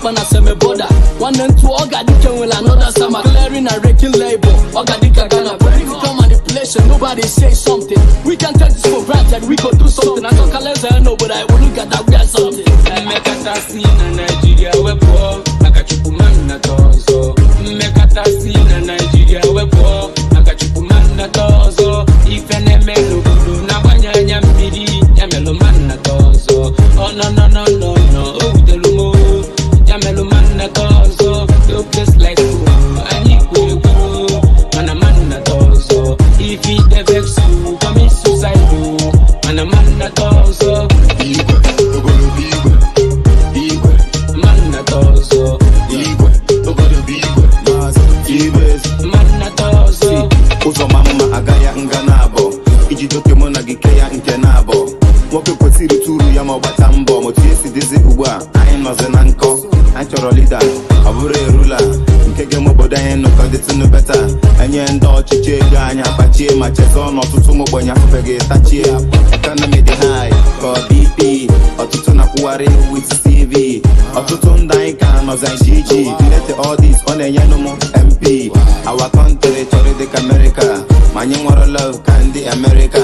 and a semi border. 1 and 2, Ogadika will another summer. Clearing and raking label. Ogadika Ghana. Political manipulation, nobody say something. We can take this for granted, we could do something. I talk a less I know, but I will look at that we are something. Make a scene in Nigeria, we poor. I got you man at all. So make a scene in Nigeria, we poor. I got you man at all. So if an MLO do now, I'm midi, Yamelo man at all. So oh no no no no no, oh the lumo, Yamelo man at all. So you just like I need to go, man a man at all. So if he the vex you, come suicide you, man a man at all. So mama agaya nganabo ijidoke mona gikeya nkenabo woke kwesiri turu ya mobata mbo motiesi dizi ugwa anyị noze na nko achọrọ leader abụrụ erula nkege mobodo anyị nụkọ dịtụnụ beta enye ndị ọchịchị ego anyị akpachie ma chezo n'ọtụtụ mgbenye afụbeghị tachie economy dị high ka BP ọtụtụ na-akwụgharị with CV ọtụtụ ndị anyị ka nọzi GG let all this ọ na-enye nụmụ MP our country chọrọ dịka America ma anyị nwere love ka ndị America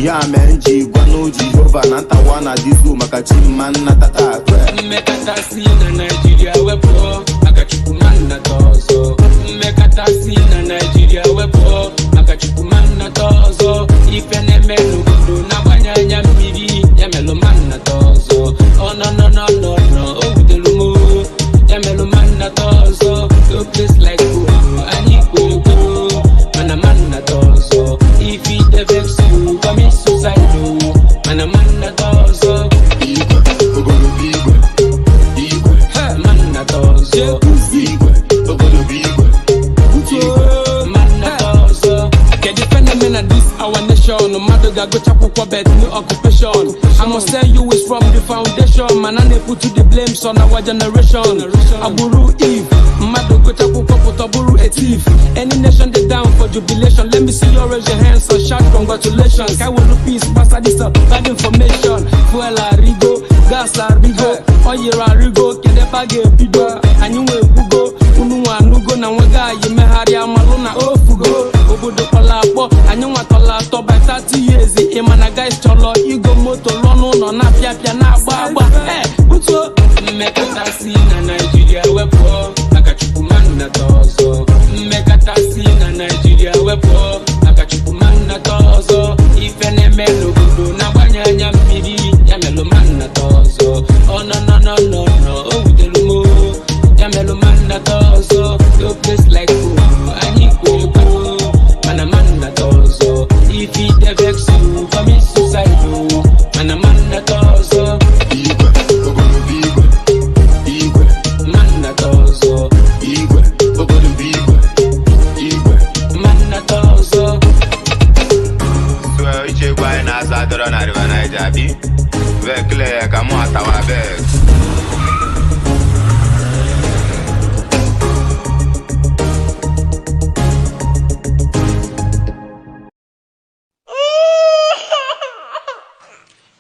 ya mere nji gwa n'uji Jehova na ntawa na dizu maka chi mma nna tata mmekata si na Nigeria wepo maka chukwu manna tozo mmekata si na Nigeria wepo maka chukwu manna tozo ife na-eme n'obodo na-agbanye anya mmiri ya melo manna tozo oh no no no no no oh wudelu mo ya melo manna tozo no place like anyị kwuru mana manna tozo ife the vex you come suicide you mana manna tozo no matter go chapel bet no occupation. I must tell you it's from the foundation. Man, and they put you the blame on our generation. Aburu Eve, Mado go chapel put Aburu a thief. Any nation they down for jubilation. Let me see you raise your hands and shout congratulations. I will peace, pass this bad information. Fuel Rigo, gas Rigo, oil Rigo, get the bag pido, and you will go. Unua nugo na waga you mehari amaluna ofugo obodo palapo anywa tola to by 30 years imana guys cholo igo moto lonu no na pia na agba uto mmekata si na Nigeria wepo akachukwu manna tozo mmekata si na Nigeria wepo akachukwu manna tozo ife na-eme n'obodo na gbanya anya mmiri ya melo manna tozo oh no no no no no oh wudelu mo ya melo manna tozo no place like anyị kwuru mana manna tozo if it the vex you come suicide you mana manna tozo igwe manna tozo igwe obodo igwe manna tozo so iche gwa na azadoro na river Niger bi vekle ka mo atawa be.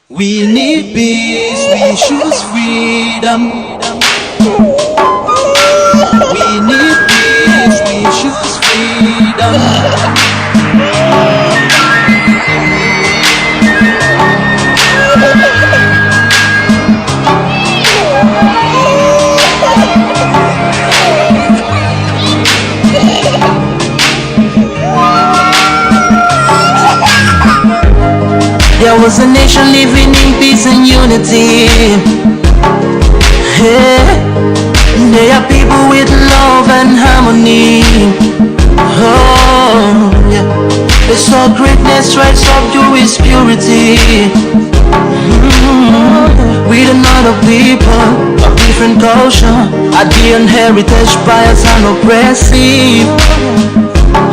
We need peace, we choose freedom. We need peace, we choose freedom. There was a nation living in peace and unity. Yeah. They are people with love and harmony. Oh, yeah. They saw greatness right subdue its purity. With another people of different culture, ideal heritage, bias and oppressive.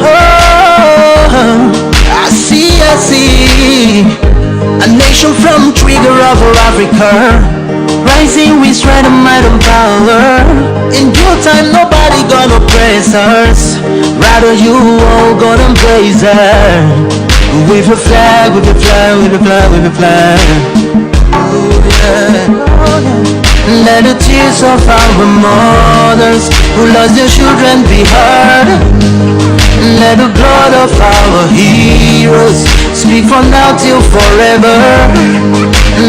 Oh, I see. A nation from trigger of Africa, rising with strength and might and power. In due time, nobody gonna oppress us. Rather, you all gonna embrace her. Wave a flag, wave a flag, wave a flag, wave a flag. Oh yeah. Let the tears of our mothers who lost their children be heard. Let the blood of our heroes speak from now till forever.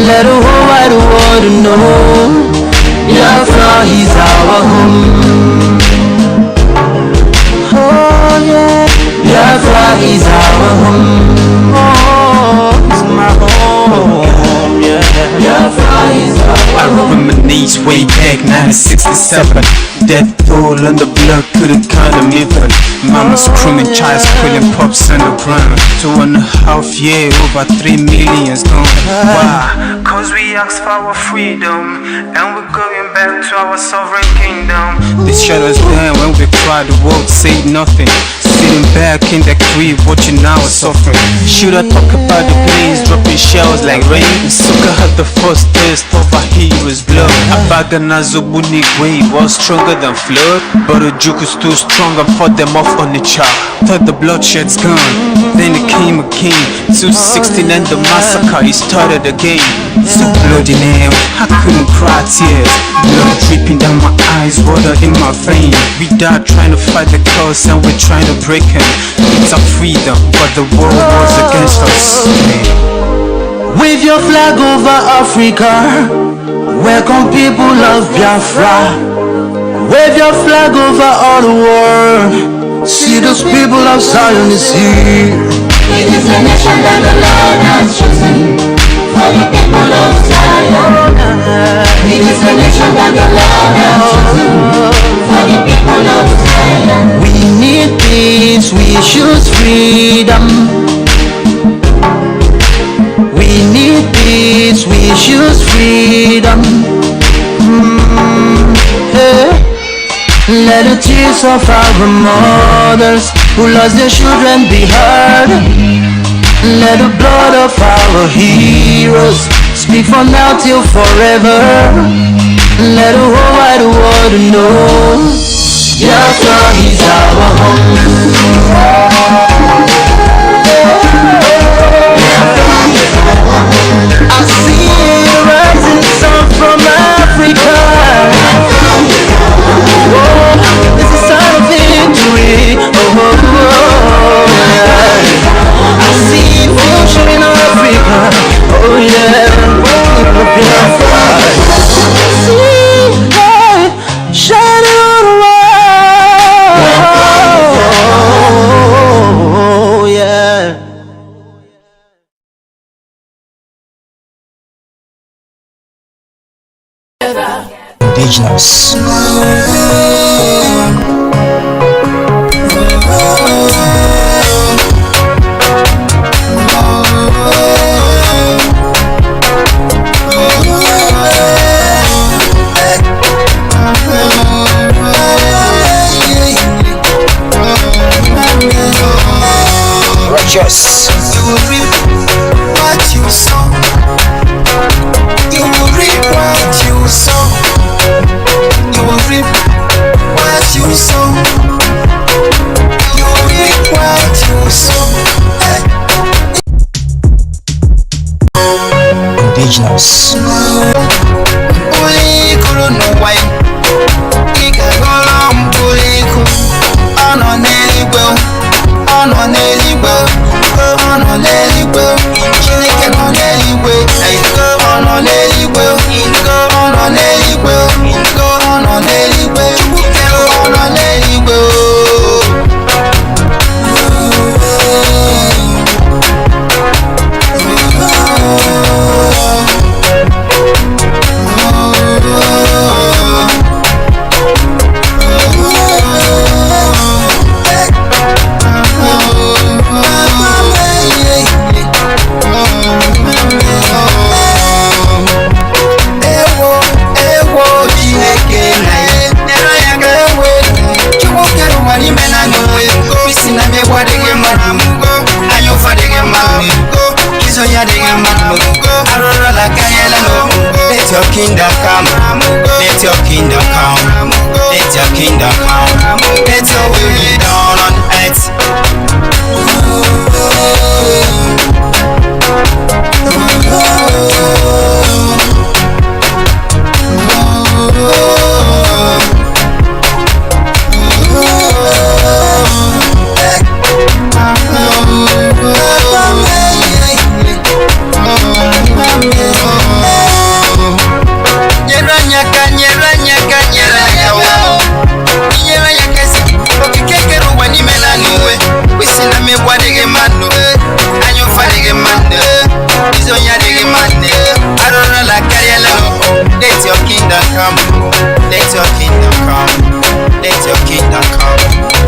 Let the whole wide world know Biafra is our home. Oh yeah, Biafra is our home. Oh, it's my home. Yeah, Biafra is our home. I reminisce way back 1967. Death toll on the blood couldn't count them even. Mama screaming, child squealing, pops on the ground. 2.5 years, over 3 million's gone. Why? Cause we asked for our freedom, and we're going back to our sovereign kingdom. They shut us down when we cried, the world said nothing. Sitting back in the crib, watching our suffering. Should I talk about the planes dropping shells like rain? Suka had the first taste of a hero's blood. Abagana Zobuni wave was stronger than flood, but the juke is too strong and fought them off on the chart. Thought the bloodshed's gone, then it came again. 216 and the massacre, it started again. So bloody now, I couldn't cry tears. Blood dripping down my eyes, water in my vein. We died trying to fight the cause and we're trying to break him. It's our freedom, but the world was against us. Wave your flag over Africa. Welcome people of Biafra. Wave your flag over all the world. See those people of Zion is here. It is a nation that the Lord has chosen for the people of Zion. It is a nation that the Lord has chosen for the people of Zion. We need peace, we choose freedom. We need peace, we choose freedom. Hey. Let the tears of our mothers who lost their children be heard. Let the blood of our heroes speak from now till forever. Let the whole wide world know Biafra is our home. I see a rising sun from Africa. Oh, it's a sign of victory. I see future in Africa. Oh yeah, see light shining on the world. Oh yeah. Indigenous. Righteous. You will reap what you sow. You will reap what you sow. You will reap what you sow. You will reap what you sow. Indigenous. Only could know why. He can go long to live on anywhere. On anywhere. On anywhere. She can on anywhere. Go on anywhere. Go on anywhere. Go on anywhere. Go on anywhere. Let your kingdom come. Let your kingdom come. Let your kingdom come. Let your will be done on earth. Let your kingdom come. Let your kingdom come.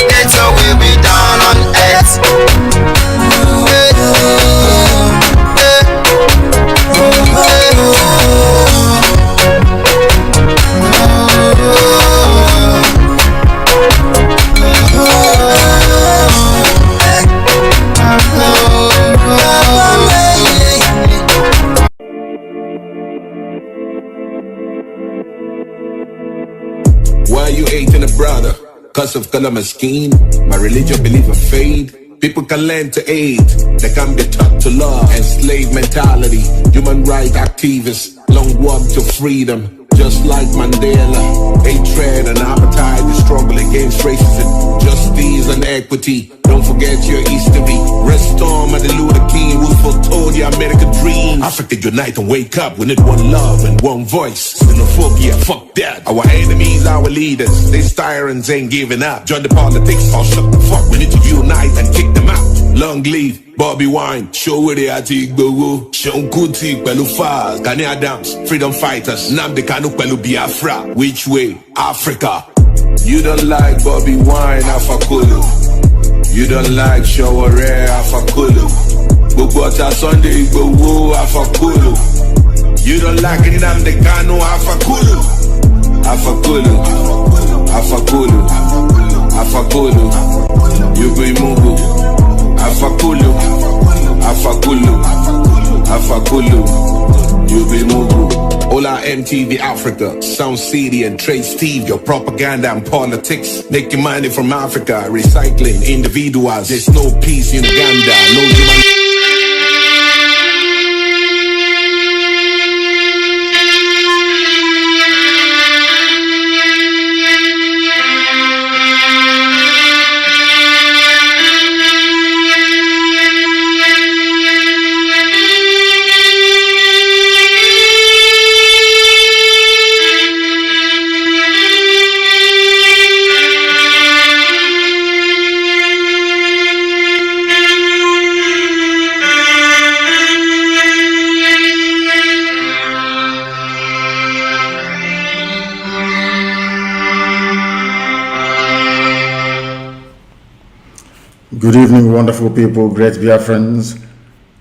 Let your will be done on earth. Why you hating a brother? Cause of color my skin, my religion believe in fade. People can learn to hate, they can be taught to love. Enslaved mentality, human rights activists, long walk to freedom. Just like Mandela, hatred and appetite, the struggle against racism, justice and equity. Don't forget your history. Restore Martin Luther King, who foretold your American dream. Africa unite and wake up. We need one love and one voice. Xenophobia, fuck that. Our enemies, our leaders. These tyrants ain't giving up. Join the politics or shut the fuck. We need to unite and kick them out. Long live Bobby Wine, show where they are to Igbo, Sean Kuti, Pelu Faz, Gani Adams, freedom fighters, Nnamdi Kanu, Pelu Biafra. Which way? Africa. You don't like Bobby Wine, Afakulu. You don't like Shaware, Afakulu. Bubota Sunday, Igbo, Afakulu. You don't like Nnamdi Kanu, Afakulu. Afakulu. Afakulu. Afakulu. You be Mungu. Afakulu, Afakulu, Afakulu, you be Mugu. Hola MTV Africa, Sound City and Trade Steve, your propaganda and politics. Making money from Africa, recycling individuals. There's no peace in Uganda, no human. Good evening, wonderful people, great Biafrans,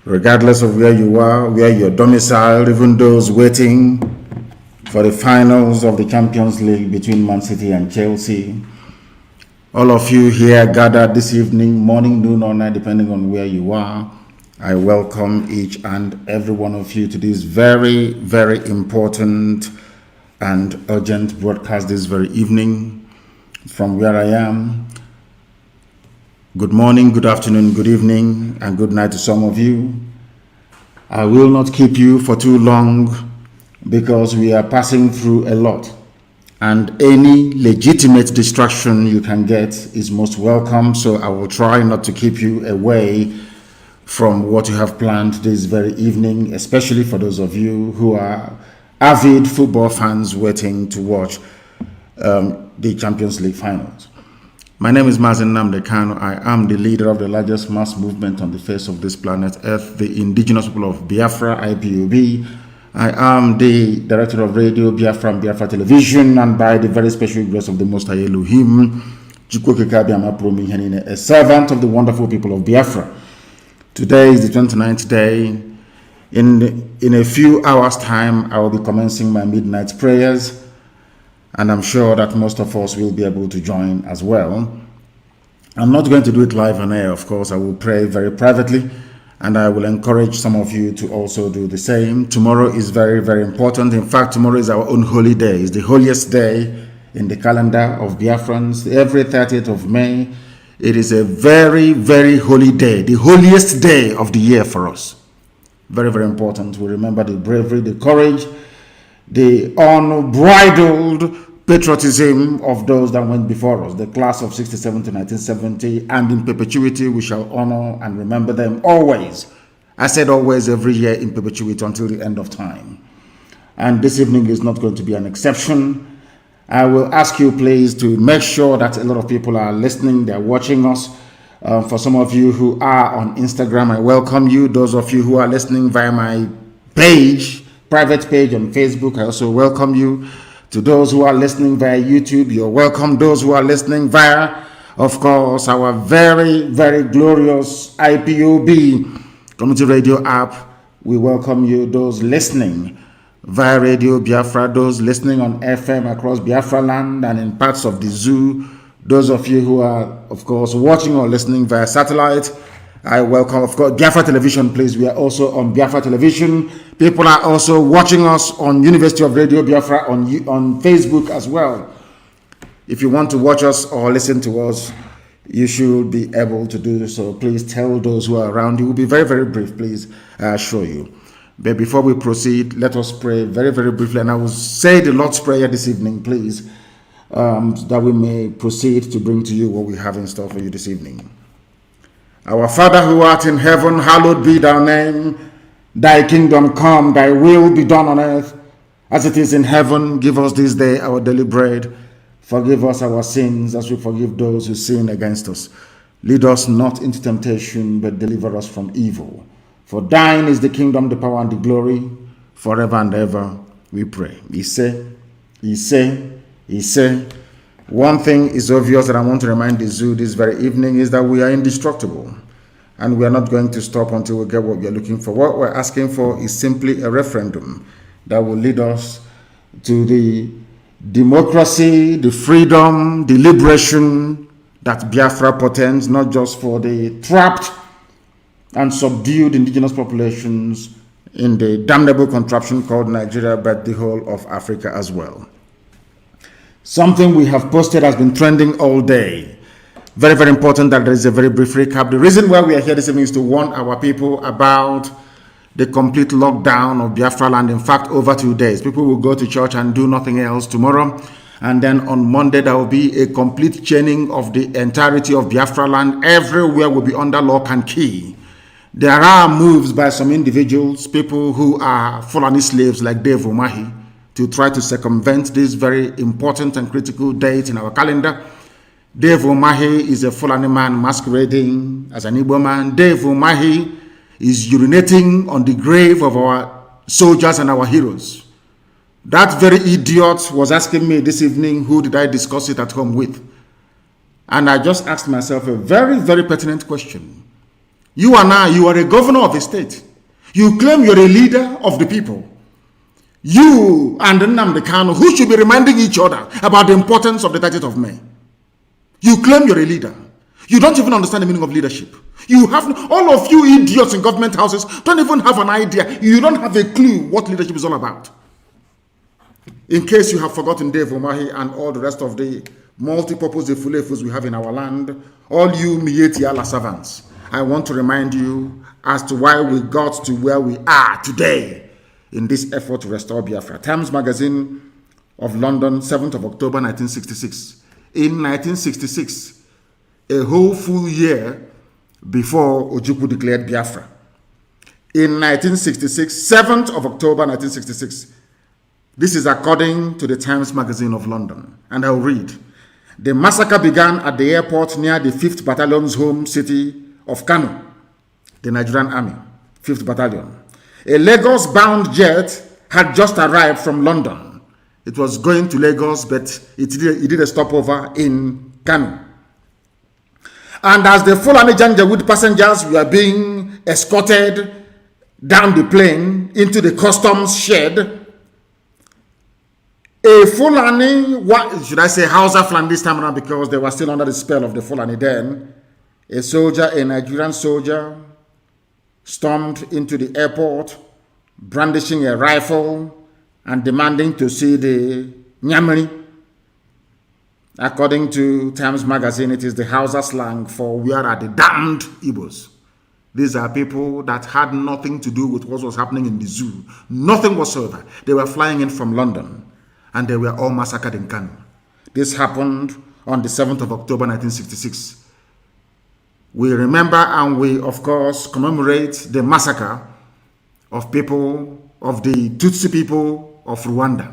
regardless of where you are, where you're domiciled, even those waiting for the finals of the Champions League between Man City and Chelsea. All of you here gathered this evening, morning, noon, or night, depending on where you are. I welcome each and every one of you to this very, very important and urgent broadcast this very evening from where I am. Good morning, good afternoon, good evening, and good night to some of you. I will not keep you for too long because we are passing through a lot, and any legitimate distraction you can get is most welcome, so I will try not to keep you away from what you have planned this very evening, especially for those of you who are avid football fans waiting to watch the Champions League finals. My name is Mazi Nnamdi Kanu. I am the leader of the largest mass movement on the face of this planet Earth, the indigenous people of Biafra, IPOB. I am the director of Radio Biafra and Biafra Television, and by the very special grace of the Most High Elohim, a servant of the wonderful people of Biafra. Today is the 29th day. In a few hours' time, I will be commencing my midnight prayers, and I'm sure that most of us will be able to join as well. I'm not going to do it live on air, of course. I will pray very privately, and I will encourage some of you to also do the same. Tomorrow is very, very important. In fact, tomorrow is our own holy day. It's the holiest day in the calendar of Biafrans. Every 30th of May, it is a very, very holy day, the holiest day of the year for us. Very, very important. We remember the bravery, the courage, the unbridled patriotism of those that went before us, the class of 67 to 1970, and in perpetuity we shall honor and remember them always. I said always, every year, in perpetuity until the end of time. And this evening is not going to be an exception. I will ask you please to make sure that a lot of people are listening, they're watching us. For some of you who are on Instagram, I welcome you. Those of you who are listening via my page, private page on Facebook, I also welcome you To those who are listening via YouTube, you're welcome. Those who are listening via, of course, our very, very glorious IPOB Community Radio app, we welcome you. Those listening via Radio Biafra, those listening on FM across Biafra land and in parts of the zoo, those of you who are, of course, watching or listening via satellite, I welcome, of course, Biafra Television, please. We are also on Biafra Television. People are also watching us on University of Radio Biafra on Facebook as well. If you want to watch us or listen to us, you should be able to do so. Please tell those who are around you. We'll be very, very brief, please, I assure you. But before we proceed, let us pray very, very briefly. And I will say the Lord's Prayer this evening, please, that we may proceed to bring to you what we have in store for you this evening. Our Father who art in heaven, hallowed be thy name. Thy kingdom come, thy will be done on earth as it is in heaven. Give us this day our daily bread. Forgive us our sins as we forgive those who sin against us. Lead us not into temptation, but deliver us from evil. For thine is the kingdom, the power, and the glory, forever and ever, we pray. He say. One thing is obvious that I want to remind the zoo this very evening is that we are indestructible. And we are not going to stop until we get what we are looking for. What we're asking for is simply a referendum that will lead us to the democracy, the freedom, the liberation that Biafra portends, not just for the trapped and subdued indigenous populations in the damnable contraption called Nigeria, but the whole of Africa as well. Something we have posted has been trending all day. Very, very important that there is a very brief recap. The reason why we are here this evening is to warn our people about the complete lockdown of Biafra land. In fact, over 2 days. People will go to church and do nothing else tomorrow. And then on Monday, there will be a complete chaining of the entirety of Biafra land. Everywhere will be under lock and key. There are moves by some individuals, people who are Fulani slaves like Dave Umahi, to try to circumvent this very important and critical date in our calendar. Dave Umahi is a Fulani man masquerading as an Igbo man. Dave Umahi is urinating on the grave of our soldiers and our heroes. That very idiot was asking me this evening, who did I discuss it at home with? And I just asked myself a very, very pertinent question. You are a governor of a state. You claim you're a leader of the people. You and Nnamdi Kanu, who should be reminding each other about the importance of the 30th of May. You claim you're a leader. You don't even understand the meaning of leadership. You have, all of you idiots in government houses don't even have an idea. You don't have a clue what leadership is all about. In case you have forgotten Dave Umahi and all the rest of the multi-purpose Efulefus we have in our land, all you Mieti Allah servants, I want to remind you as to why we got to where we are today in this effort to restore Biafra. Times Magazine of London, 7th of October, 1966. In 1966, a whole full year before Ojukwu declared Biafra. In 1966, 7th of October, 1966. This is according to the Times Magazine of London. And I'll read. The massacre began at the airport near the 5th Battalion's home city of Kanu, the Nigerian Army, 5th Battalion. A Lagos-bound jet had just arrived from London. It was going to Lagos, but it did a stopover in Kanu. And as the Fulani Janjaweed passengers were being escorted down the plane into the customs shed, a Fulani, should I say Hausa Fulani this time around because they were still under the spell of the Fulani then, a soldier, a Nigerian soldier, stormed into the airport, brandishing a rifle and demanding to see the Nyamiri. According to Times Magazine, it is the Hausa slang for where are the damned Igbos. These are people that had nothing to do with what was happening in the zoo. Nothing whatsoever. They were flying in from London and they were all massacred in Kanu. This happened on the 7th of October 1966. We remember and we, of course, commemorate the massacre of people, of the Tutsi people of Rwanda.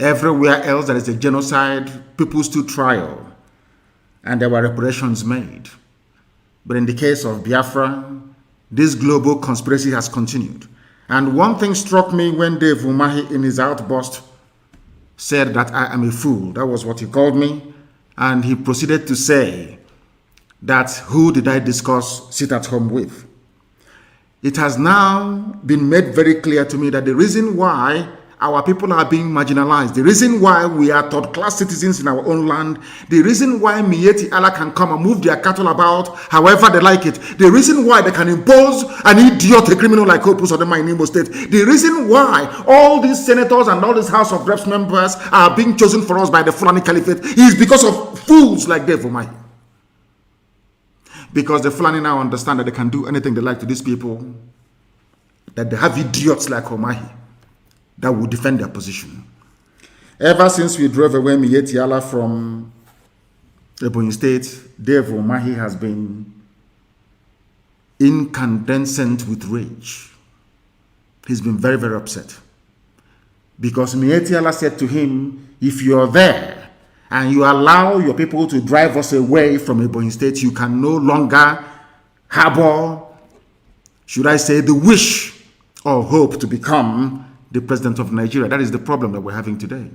Everywhere else there is a genocide, people stood trial, and there were reparations made. But in the case of Biafra, this global conspiracy has continued. And one thing struck me when Dave Umahi, in his outburst said that I am a fool. That was what he called me. And he proceeded to say that who did I discuss sit at home with? It has now been made very clear to me that the reason why our people are being marginalized, the reason why we are third-class citizens in our own land, the reason why Mieti Allah can come and move their cattle about however they like it, the reason why they can impose an idiot, a criminal like Opus Odema in Imo State, the reason why all these senators and all these House of Reps members are being chosen for us by the Fulani Caliphate is because of fools like Dave Umahi. Because the Fulani now understand that they can do anything they like to these people, that they have idiots like Umahi that will defend their position. Ever since we drove away Mieti Allah from Ebonyi State, Dave Umahi has been incandescent with rage. He's been very, very upset. Because Mieti Allah said to him, if you're there and you allow your people to drive us away from Ebonyi State, you can no longer harbor, should I say, the wish or hope to become the president of Nigeria. That is the problem that we're having today.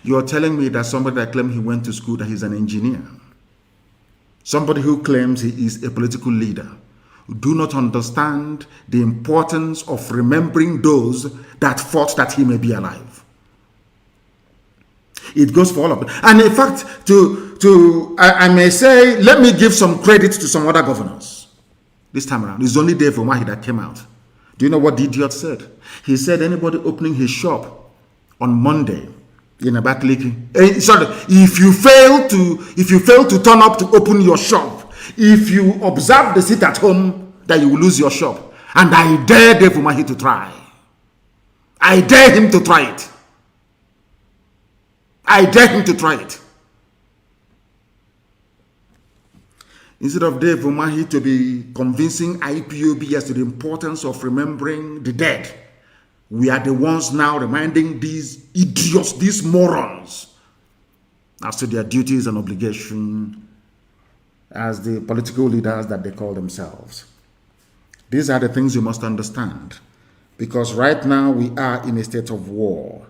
You're telling me that somebody that claims he went to school, that he's an engineer, somebody who claims he is a political leader, do not understand the importance of remembering those that fought that he may be alive. It goes for all of them. And in fact, I may say, let me give some credit to some other governors. This time around, it's only Dave Umahi that came out. Do you know what the idiot said? He said anybody opening his shop on Monday in Abakaliki, if you fail to turn up to open your shop, if you observe the sit at home, that you will lose your shop. And I dare Dave Umahi to try. I dare him to try it. I dare him to try it. Instead of Dave Umahi to be convincing IPOB as to the importance of remembering the dead, we are the ones now reminding these idiots, these morons, as to their duties and obligations as the political leaders that they call themselves. These are the things you must understand, because right now we are in a state of war.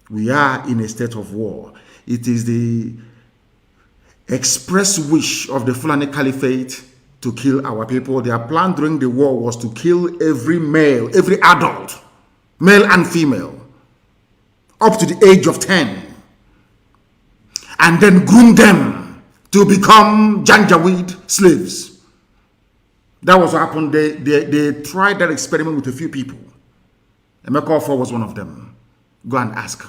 We are in a state of war. It is the express wish of the Fulani Caliphate to kill our people. Their plan during the war was to kill every male, every adult, male and female, up to the age of 10, and then groom them to become Janjaweed slaves. That was what happened. They tried that experiment with a few people. Emeka Ofo was one of them. Go and ask.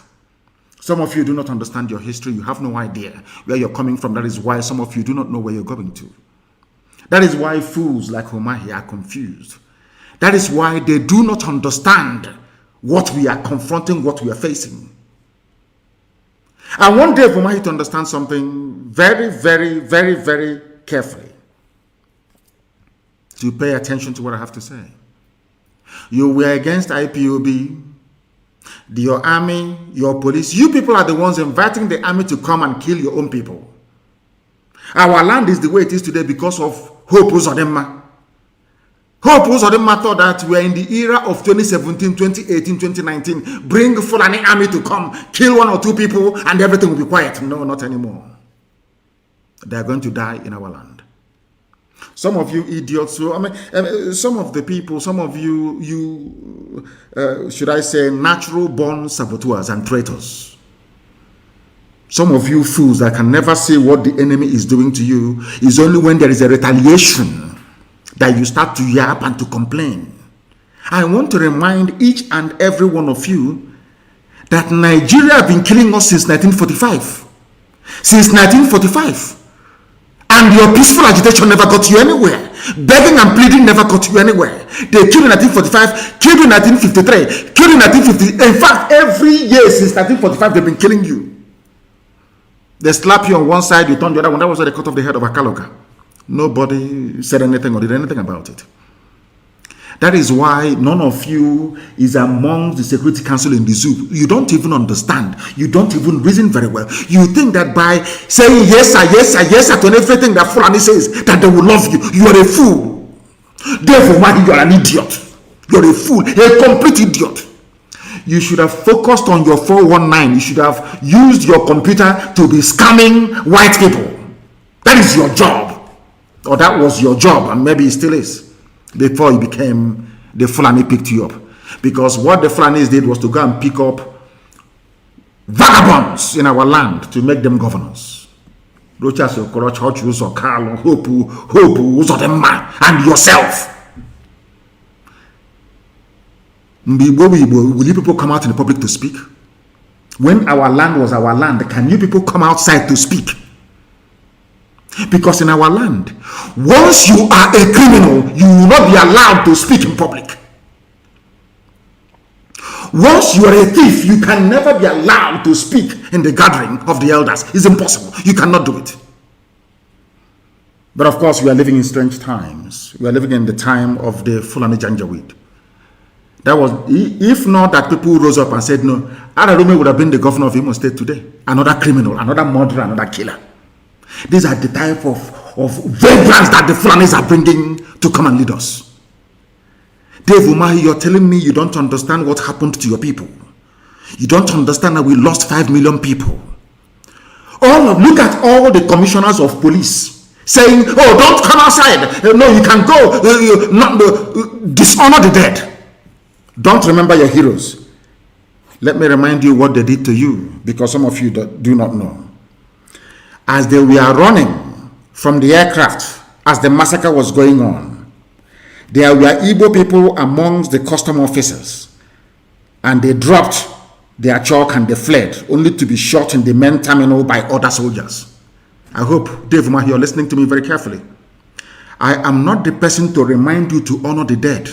Some of you do not understand your history. You have no idea where you're coming from. That is why some of you do not know where you're going to. That is why fools like Umahi are confused. That is why they do not understand what we are confronting, what we are facing. I want Dave Umahi to understand something very, very, very, very carefully. To pay attention to what I have to say. You were against IPOB, your army, your police. You people are the ones inviting the army to come and kill your own people. Our land is the way it is today because of Hope Uzodinma. Hope Uzodinma thought that we are in the era of 2017, 2018, 2019. Bring Fulani army to come, kill one or two people, and everything will be quiet. No, not anymore. They are going to die in our land. Some of you idiots, some of the people, some of you, should I say, natural-born saboteurs and traitors. Some of you fools that can never see what the enemy is doing to you is only when there is a retaliation that you start to yap and to complain. I want to remind each and every one of you that Nigeria have been killing us since 1945. Since 1945. And your peaceful agitation never got you anywhere. Begging and pleading never got you anywhere. They killed in 1945, killed in 1953, killed in 1950. In fact, every year since 1945, they've been killing you. They slap you on one side, you turn the other one. That was why they cut off the head of Akaloga. Nobody said anything or did anything about it. That is why none of you is among the Security Council in the zoo. You don't even understand. You don't even reason very well. You think that by saying yes sir, yes sir, yes sir to everything that Fulani says, that they will love you. You are a fool. Therefore, why you are an idiot. You are a fool, a complete idiot. You should have focused on your 419. You should have used your computer to be scamming white people. That is your job. Or that was your job, and maybe it still is, before you became the Fulani picked you up. Because what the Fulanis did was to go and pick up vagabonds in our land to make them governors. Rochas Okoroch, Hochus, or Carlo, Hopu, and yourself. Will you people come out in the public to speak? When our land was our land, can you people come outside to speak? Because in our land, once you are a criminal, you will not be allowed to speak in public. Once you are a thief, you can never be allowed to speak in the gathering of the elders. It's impossible. You cannot do it. But of course, we are living in strange times. We are living in the time of the Fulani Janjaweed. That was, if not that people rose up and said, no, Ararume would have been the governor of Imo State today. Another criminal, another murderer, another killer. These are the type of vagrants that the Fulanis are bringing to come and lead us. Dave Umahi, you're telling me you don't understand what happened to your people. You don't understand that we lost 5 million people. Look at all the commissioners of police saying, oh, don't come outside. No, you can go. Dishonor the dead. Don't remember your heroes. Let me remind you what they did to you, because some of you do not know. As they were running from the aircraft, as the massacre was going on, there were Igbo people amongst the custom officers, and they dropped their chalk and they fled, only to be shot in the main terminal by other soldiers. I hope, Dave Umahi, you're listening to me very carefully. I am not the person to remind you to honor the dead.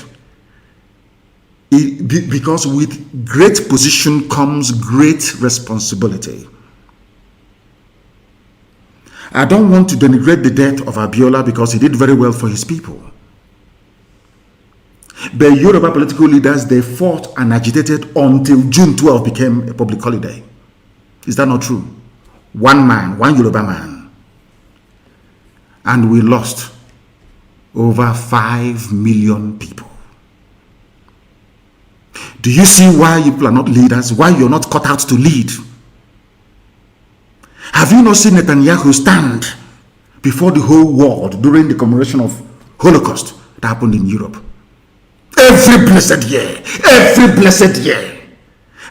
Because with great position comes great responsibility. I don't want to denigrate the death of Abiola because he did very well for his people. The Yoruba political leaders, they fought and agitated until June 12 became a public holiday. Is that not true? One man, one Yoruba man. And we lost over 5 million people. Do you see why you people are not leaders? Why you're not cut out to lead? Have you not seen Netanyahu stand before the whole world during the commemoration of Holocaust that happened in Europe? Every blessed year. Every blessed year.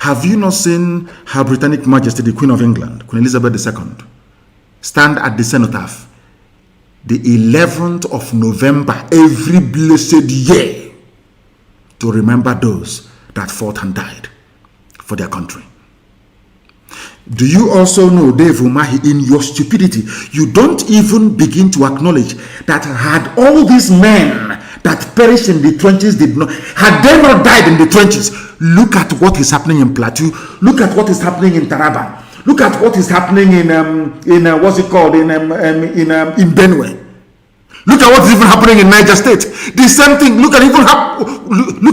Have you not seen Her Britannic Majesty, the Queen of England, Queen Elizabeth II, stand at the cenotaph the 11th of November every blessed year to remember those that fought and died for their country? Do you also know, Dave Umahi, in your stupidity, you don't even begin to acknowledge that had all these men that perished in the trenches had they not died in the trenches, look at what is happening in Plateau, look at what is happening in Taraba, look at what is happening in Benue. Look at what is even happening in Niger State. The same thing. Look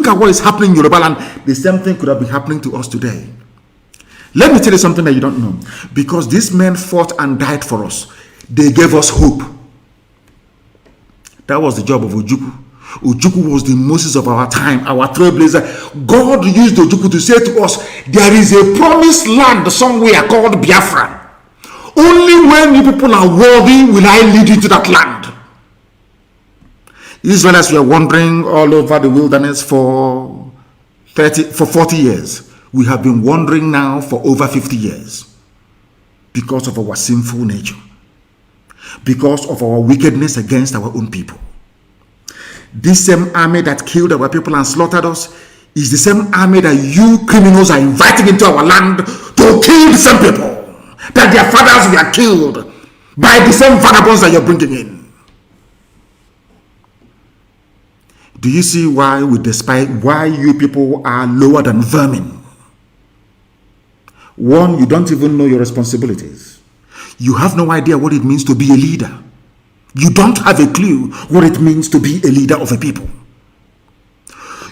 at what is happening in Yoruba land. The same thing could have been happening to us today. Let me tell you something that you don't know. Because these men fought and died for us. They gave us hope. That was the job of Ojukwu. Ojukwu was the Moses of our time, our trailblazer. God used Ojukwu to say to us, there is a promised land somewhere called Biafra. Only when you people are worthy will I lead you to that land. Israelites were wandering all over the wilderness for 40 years. We have been wandering now for over 50 years because of our sinful nature, because of our wickedness against our own people. This same army that killed our people and slaughtered us is the same army that you criminals are inviting into our land to kill the same people that their fathers were killed by the same vagabonds that you're bringing in. Do you see why why you people are lower than vermin? One, you don't even know your responsibilities. You have no idea what it means to be a leader. You don't have a clue what it means to be a leader of a people.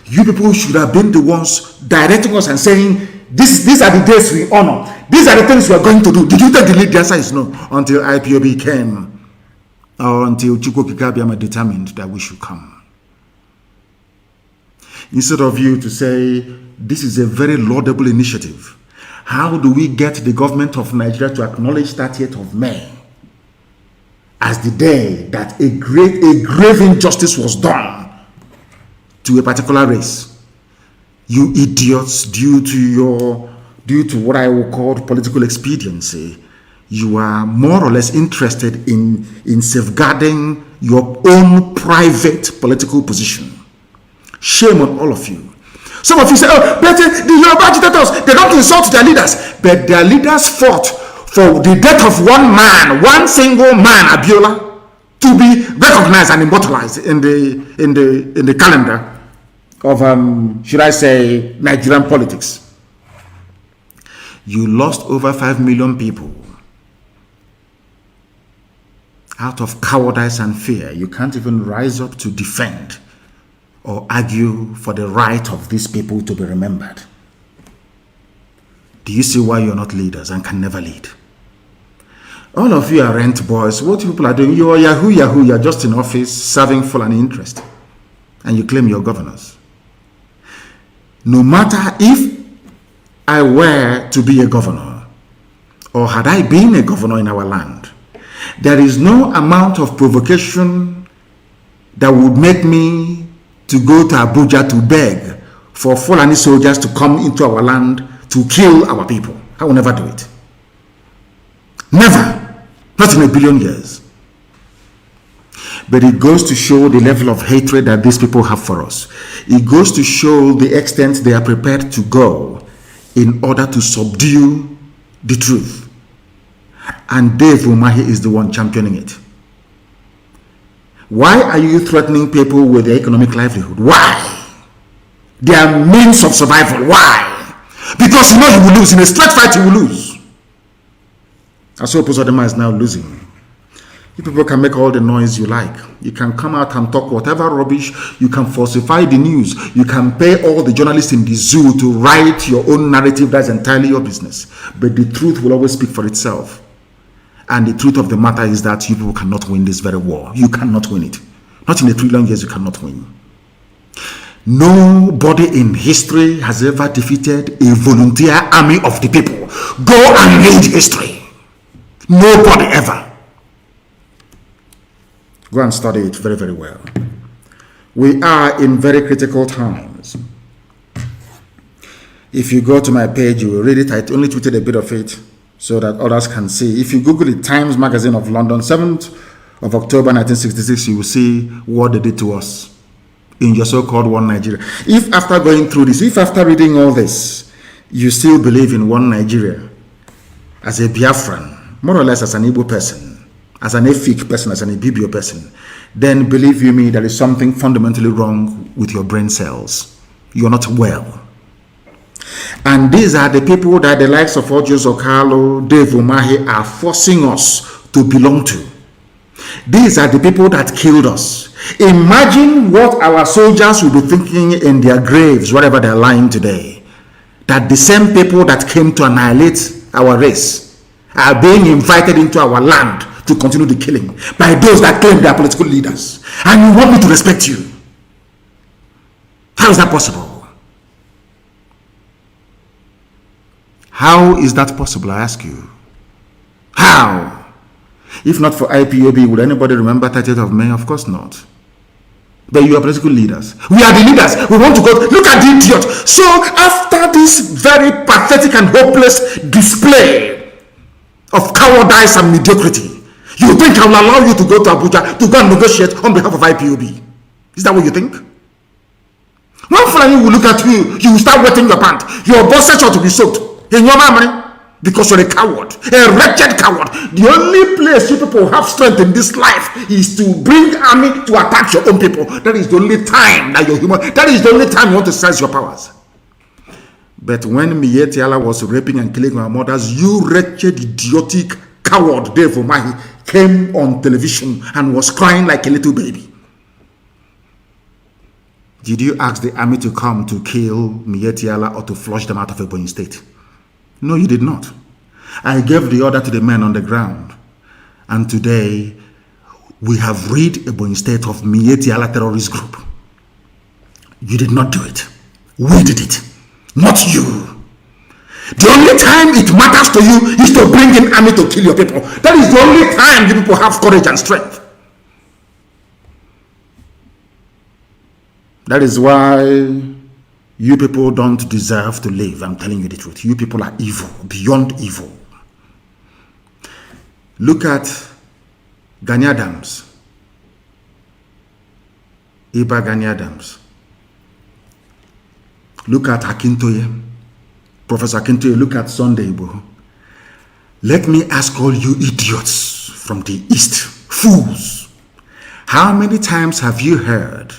You people should have been the ones directing us and saying, these are the days we honor. These are the things we are going to do. Did you take the lead? The answer is no. Until IPOB came, or until Chukwu Kikabiama determined that we should come. instead of you to say, this is a very laudable initiative. How do we get the government of Nigeria to acknowledge 30th of May as the day that a grave injustice was done to a particular race? You idiots, due to what I will call political expediency, you are more or less interested in safeguarding your own private political position. Shame on all of you. Some of you say, oh, but the Yoruba agitators, they don't insult their leaders. But their leaders fought for the death of one man, one single man, Abiola, to be recognized and immortalized in the calendar of, should I say, Nigerian politics. You lost over 5 million people out of cowardice and fear. You can't even rise up to defend or argue for the right of these people to be remembered. Do you see why you're not leaders and can never lead? All of you are rent boys. What people are doing, you are Yahoo, you're just in office serving Fulani interest. And you claim you're governors. No matter if I were to be a governor, or had I been a governor in our land, there is no amount of provocation that would make me to go to Abuja to beg for Fulani soldiers to come into our land to kill our people. I will never do it. Never. Not in a billion years. But it goes to show the level of hatred that these people have for us. It goes to show the extent they are prepared to go in order to subdue the truth. And Dave Umahi is the one championing it. Why are you threatening people with their economic livelihood? Why? Their means of survival. Why? Because you know you will lose. In a straight fight, you will lose. I suppose Odema is now losing. You people can make all the noise you like. You can come out and talk whatever rubbish. You can falsify the news. You can pay all the journalists in the zoo to write your own narrative. That's entirely your business. But the truth will always speak for itself. And the truth of the matter is that you people cannot win this very war. You cannot win it. Not in a trillion years, you cannot win. Nobody in history has ever defeated a volunteer army of the people. Go and read history. Nobody ever. Go and study it very, very well. We are in very critical times. If you go to my page, you will read it. I only tweeted a bit of it so that others can see. If you Google the Times Magazine of London, 7th of October 1966, you will see what they did to us in your so-called one Nigeria. If after going through this, if after reading all this, you still believe in one Nigeria, as a Biafran, more or less as an Igbo person, as an Efik person, as an Ibibio person, then believe you me, there is something fundamentally wrong with your brain cells. You are not well. And these are the people that the likes of Ojo Zokalo, Dave Umahi are forcing us to belong to. These are the people that killed us. Imagine what our soldiers will be thinking in their graves, wherever they're lying today. That the same people that came to annihilate our race are being invited into our land to continue the killing by those that claim they are political leaders. And you want me to respect you? How is that possible? How is that possible, I ask you? How? If not for IPOB, would anybody remember 30th of May? Of course not. But you are political leaders. We are the leaders. We want to go. Look at the idiot. So after this very pathetic and hopeless display of cowardice and mediocrity, you think I will allow you to go to Abuja to go and negotiate on behalf of IPOB? Is that what you think? When Fulani will look at you, you will start wetting your pants. Your bosses ought to be soaked in your memory because you're a coward, a wretched coward. The only place you people have strength in this life is to bring army to attack your own people. That is the only time that you're human. That is the only time you want to exercise your powers. But when Mietiala was raping and killing our mothers, you wretched, idiotic coward Dave Umahi came on television and was crying like a little baby. Did you ask the army to come to kill Mietiala or to flush them out of Ebonyi State? No, you did not. I gave the order to the men on the ground. And today, we have rid Ebonyi State of Mietiala terrorist group. You did not do it. We did it, not you. The only time it matters to you is to bring in army to kill your people. That is the only time you people have courage and strength. That is why you people don't deserve to live. I'm telling you the truth. You people are evil, beyond evil. Look at Gani Adams. Iba Gani Adams. Look at Akintoye. Professor Akintoye, look at Sunday Igboho. Let me ask all you idiots from the East, fools, how many times have you heard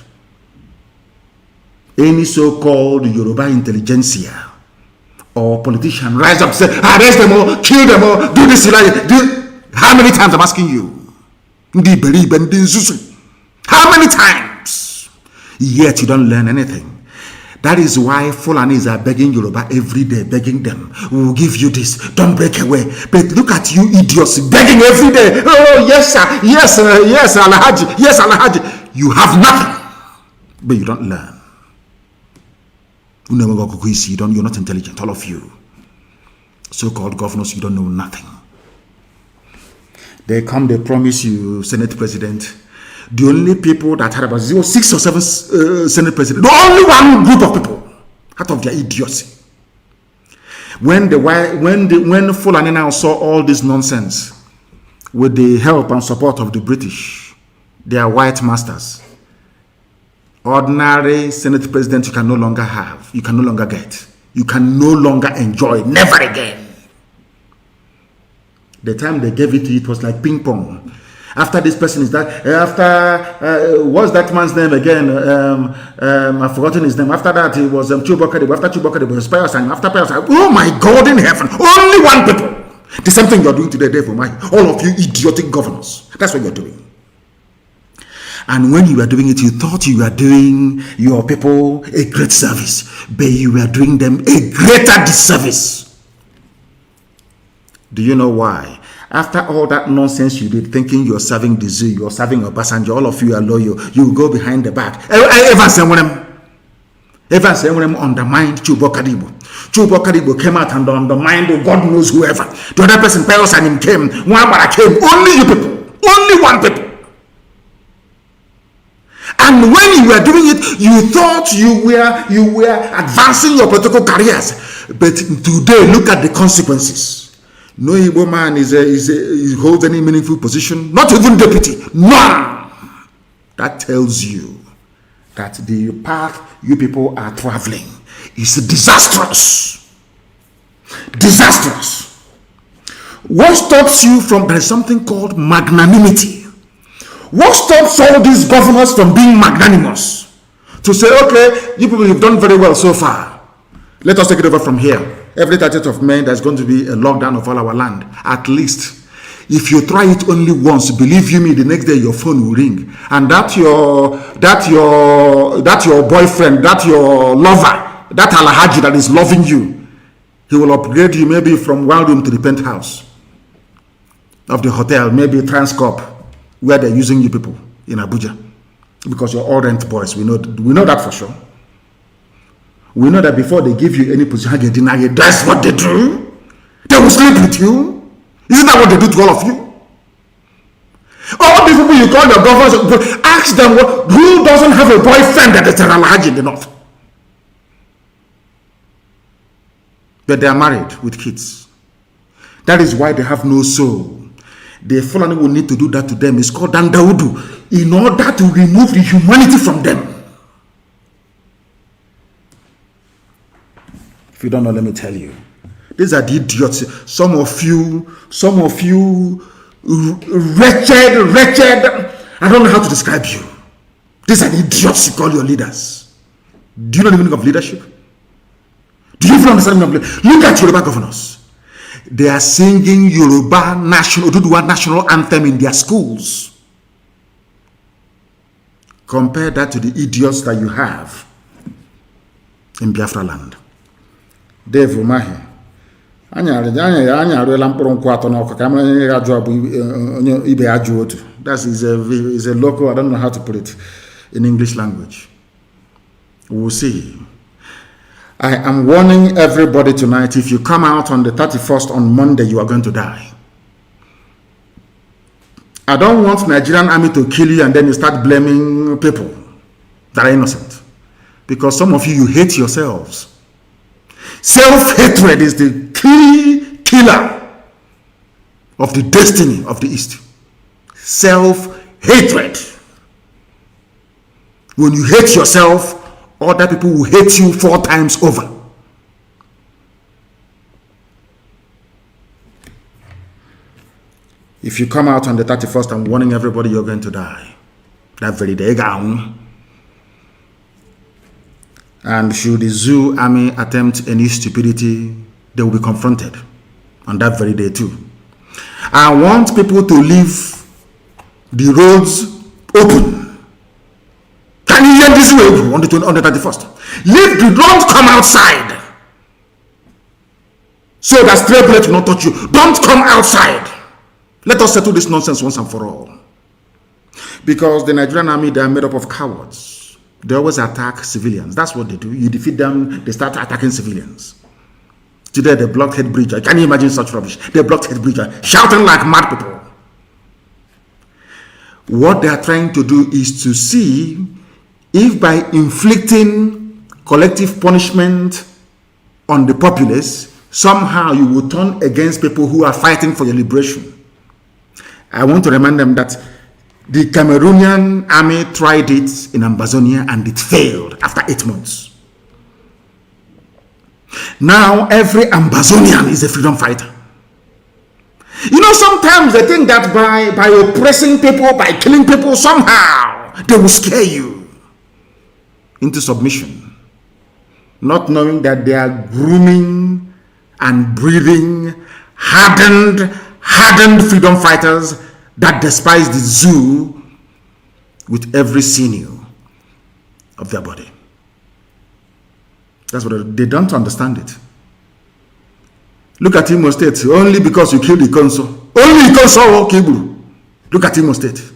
any so-called Yoruba intelligentsia or politician rise up and say, arrest them all, kill them all, do this, how many times I'm asking you? How many times? Yet you don't learn anything. That is why Fulanis are begging Yoruba every day, begging them, we will give you this, don't break away. But look at you idiots begging every day. Oh, yes, sir, yes, yes, Alhaji, yes, Alhaji. You have nothing, but you don't learn. You're not intelligent, all of you. So-called governors, you don't know nothing. They come, they promise you Senate President. The only people that had about 6 or 7 Senate presidents, the only one group of people out of their idiocy. When Fulani now saw all this nonsense with the help and support of the British, their white masters, ordinary Senate president you can no longer have, you can no longer get, you can no longer enjoy, never again. The time they gave it to you, it was like ping pong. After this person is that, what's that man's name again? I've forgotten his name. After that, it was Chubakadibu. After Chubakadibu, it was Payosang. After Payosang, oh my God in heaven, only one people. The same thing you're doing today, Devil Mai. All of you idiotic governors. That's what you're doing. And when you were doing it, you thought you were doing your people a great service, but you were doing them a greater disservice. Do you know why? After all that nonsense you did, thinking you're serving the zoo, you're serving Obasanjo, all of you are loyal, you go behind the back. Evans undermined Chubakadibu. Chubakadibu came out and undermined God knows whoever. The other person, Peros and him came. One came. Only you people. Only one people. And when you were doing it, you thought you were advancing your political careers. But today, look at the consequences. No Igbo man holds any meaningful position, not even deputy, none. That tells you that the path you people are traveling is disastrous. Disastrous. What stops you from, there is something called magnanimity. What stops all these governors from being magnanimous? To say, okay, you people have done very well so far. Let us take it over from here. Every 30th of May, there's going to be a lockdown of all our land. At least, if you try it only once, believe you me, the next day your phone will ring, and that your boyfriend, that your lover, that Alhaji that is loving you, he will upgrade you maybe from one room to the penthouse of the hotel, maybe Transcorp, where they're using you people in Abuja, because you're all rent boys. We know that for sure. We know that before they give you any position, that's what they do. They will sleep with you. Isn't that what they do to all of you? All these people you call your governors, ask them who doesn't have a boyfriend that is an Alhaji in the north. But they are married with kids. That is why they have no soul. The Fulani will need to do that to them. It's called Dandaudu, in order to remove the humanity from them. If you don't know, let me tell you. These are the idiots. Some of you, wretched. I don't know how to describe you. These are the idiots you call your leaders. Do you know the meaning of leadership? Do you even understand the meaning of leadership? Look at Yoruba governors. They are singing Yoruba national anthem in their schools. Compare that to the idiots that you have in Biafra land. Dave Umahi. That is a local, I don't know how to put it in English language. We'll see. I am warning everybody tonight, if you come out on the 31st on Monday, you are going to die. I don't want Nigerian army to kill you and then you start blaming people that are innocent. Because some of you hate yourselves. Self-hatred is the key killer of the destiny of the East. Self-hatred. When you hate yourself, other people will hate you 4 times over. If you come out on the 31st, I'm warning everybody you're going to die. That very day. And should the zoo army attempt any stupidity, they will be confronted on that very day too. I want people to leave the roads open. Can you hear this way on the 31st? Don't come outside. So that stray bullet will not touch you. Don't come outside. Let us settle this nonsense once and for all. Because the Nigerian army, they are made up of cowards. They always attack civilians. That's what they do. You defeat them, they start attacking civilians. Today they blocked Head Bridge. Can you imagine such rubbish? They blocked Head Bridge, shouting like mad people. What they are trying to do is to see if by inflicting collective punishment on the populace, somehow you will turn against people who are fighting for your liberation. I want to remind them that the Cameroonian army tried it in Ambazonia and it failed after 8 months. Now every Ambazonian is a freedom fighter. You know, sometimes they think that by oppressing people, by killing people, somehow they will scare you into submission, not knowing that they are grooming and breeding hardened freedom fighters that despise the zoo with every sinew of their body. That's what they don't understand it. Look at Imo State. Only because you killed the consul. Only the consul Kiburu. Look at Imo State.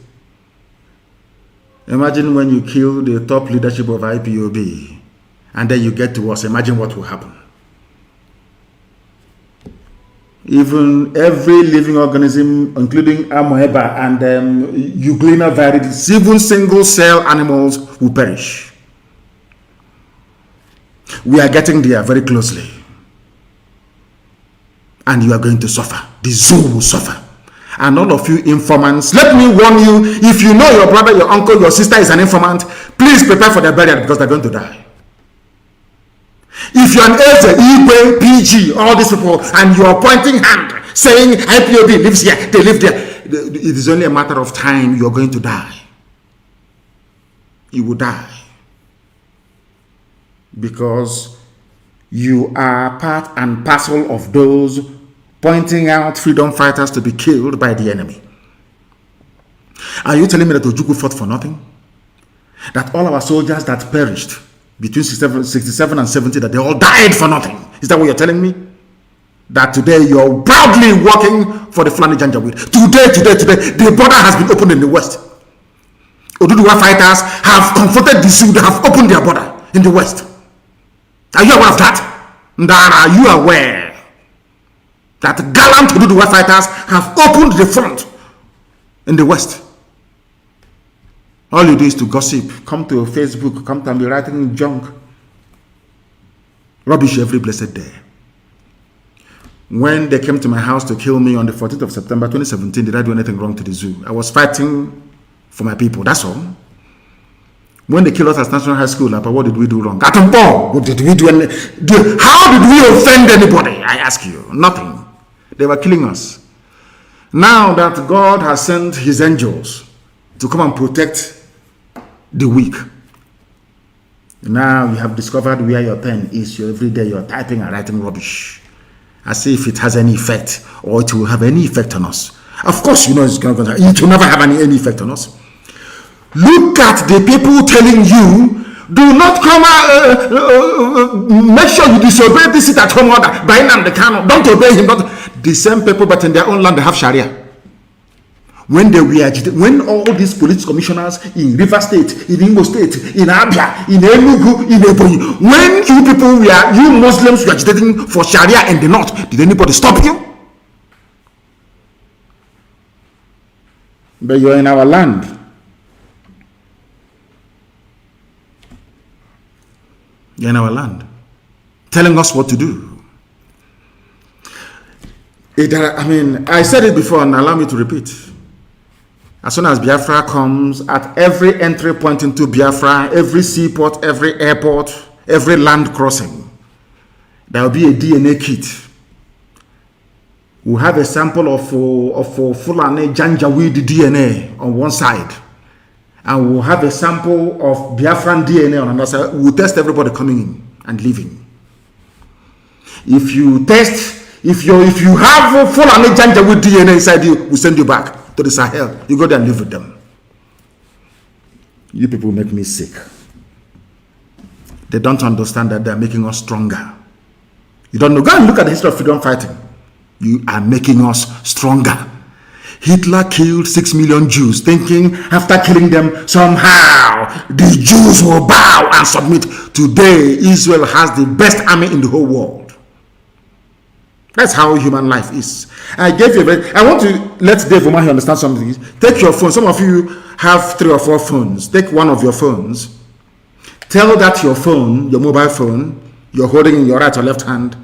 Imagine when you kill the top leadership of IPOB and then you get to us. Imagine what will happen. Even every living organism, including amoeba and Euglena viridis, even single cell animals will perish. We are getting there very closely. And you are going to suffer. The zoo will suffer. And all of you informants, let me warn you, if you know your brother, your uncle, your sister is an informant, please prepare for their burial because they're going to die. If you're an Eze, Igwe, PG, all these people, and you're pointing hand, saying IPOB lives here, they live there, it is only a matter of time you're going to die. You will die. Because you are part and parcel of those pointing out freedom fighters to be killed by the enemy. Are you telling me that Ojukwu fought for nothing? That all our soldiers that perished between 67 and 70, that they all died for nothing? Is that what you're telling me? That today you're proudly working for the Fulani Janjaweed. Today, the border has been opened in the West. Oduduwa fighters have confronted the Sioux, they have opened their border in the West. Are you aware of that? Are you aware that gallant Oduduwa fighters have opened the front in the West? All you do is to gossip, come to Facebook, come to be writing junk, rubbish every blessed day. When they came to my house to kill me on the 14th of September 2017, did I do anything wrong to the zoo? I was fighting for my people, that's all. When they killed us at National High School, what did we do wrong? What did we do? How did we offend anybody? I ask you. Nothing. They were killing us. Now that God has sent his angels to come and protect the weak, now you have discovered where your pen is. Every day you're typing and writing rubbish. As if it has any effect or it will have any effect on us. Of course, you know it will never have any effect on us. Look at the people telling you, do not come out, make sure you disobey this at home order by Nnamdi Kanu. Don't obey him. The same people, but in their own land, they have Sharia. when they were agitated, when all these police commissioners in River State, in Imo State, in Abia, in Enugu, in Ebonyi, when you Muslims were agitating for Sharia in the north, did anybody stop you? But you're in our land. You're in our land, telling us what to do. I said it before, and allow me to repeat. As soon as Biafra comes, at every entry point into Biafra, every seaport, every airport, every land crossing, there will be a DNA kit. We'll have a sample of Fulani Janjaweed DNA on one side, and we'll have a sample of Biafran DNA on another side. We'll test everybody coming in and leaving. If you have Fulani Janjaweed DNA inside you, we'll send you back to the Sahel. You go there and live with them. You people make me sick. They don't understand that they're making us stronger. You don't know. Go and look at the history of freedom fighting. You are making us stronger. Hitler killed 6 million Jews, thinking after killing them, somehow the Jews will bow and submit. Today, Israel has the best army in the whole world. That's how human life is. I want to let Dave Omahi understand something. Take your phone. Some of you have 3 or 4 phones. Take one of your phones. Tell that your phone, your mobile phone, you're holding in your right or left hand,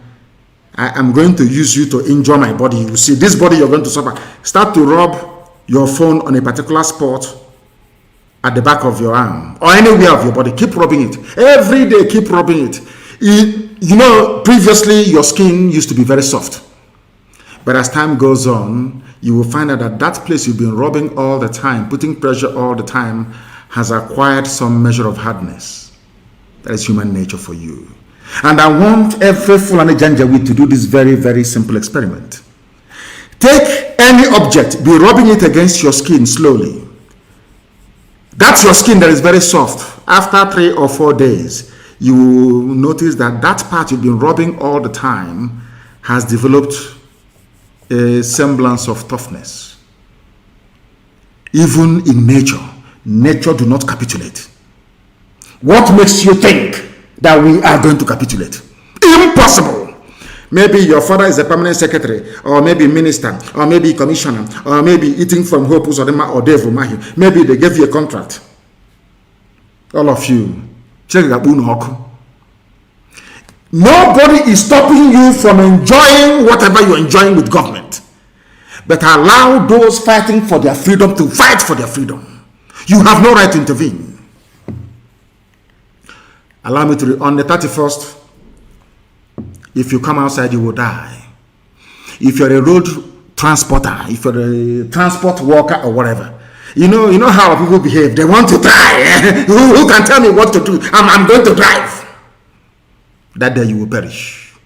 I am going to use you to injure my body. You see, this body you're going to suffer. Start to rub your phone on a particular spot at the back of your arm or anywhere of your body. Keep rubbing it. Every day, keep rubbing it. You know, previously your skin used to be very soft. But as time goes on, you will find out that that place you've been rubbing all the time, putting pressure all the time, has acquired some measure of hardness. That is human nature for you. And I want every Fulani Janjaweed to do this very, very simple experiment. Take any object, be rubbing it against your skin slowly. That's your skin that is very soft. After 3 or 4 days, you will notice that that part you've been rubbing all the time has developed a semblance of toughness. Even in nature do not capitulate. What makes you think that we are going to capitulate? Impossible. Maybe your father is a permanent secretary, or maybe minister, or maybe commissioner, or maybe eating from Hope Uzodema or Dave Umahi. Maybe they gave you a contract. All of you. Nobody is stopping you from enjoying whatever you're enjoying with government. But allow those fighting for their freedom to fight for their freedom. You have no right to intervene. Allow me to, on the 31st, if you come outside, you will die. If you're a road transporter, if you're a transport worker or whatever, you know how people behave. They want to try. Who can tell me what to do? I'm going to drive. That day you will perish.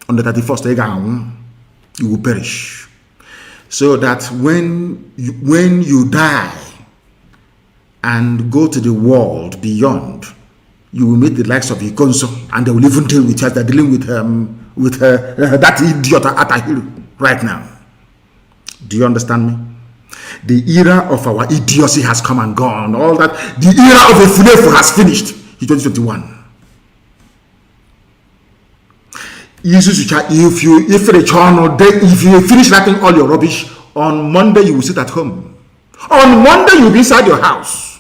On the 31st, you will perish. So that when you die and go to the world beyond, you will meet the likes of Ikonso, and they will even deal with us. They're dealing with that idiot Atahiru right now. Do you understand me? The era of our idiocy has come and gone. All that, the era of the Fulefu has finished in 2021. If you finish writing all your rubbish, on Monday you will sit at home. On Monday you'll be inside your house.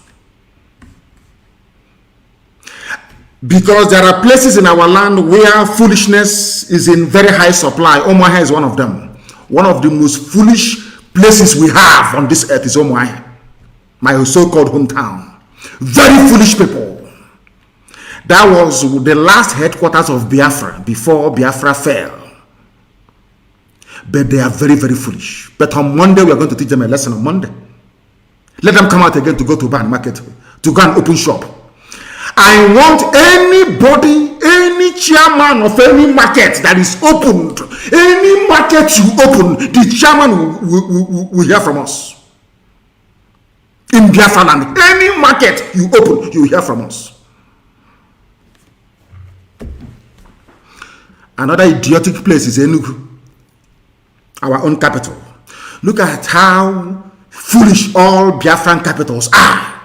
Because there are places in our land where foolishness is in very high supply. Omaha is one of them. One of the most foolish places we have on this earth is Omaha, my so-called hometown. Very foolish people. That was the last headquarters of Biafra before Biafra fell. But they are very, very foolish. But on Monday, we are going to teach them a lesson on Monday. Let them come out again to go to Ban Market, to go and open shop. I want anybody, any chairman of any market that is opened, any market you open, the chairman will hear from us. In Biafra land, any market you open, you will hear from us. Another idiotic place is Enugu, our own capital. Look at how foolish all Biafran capitals are.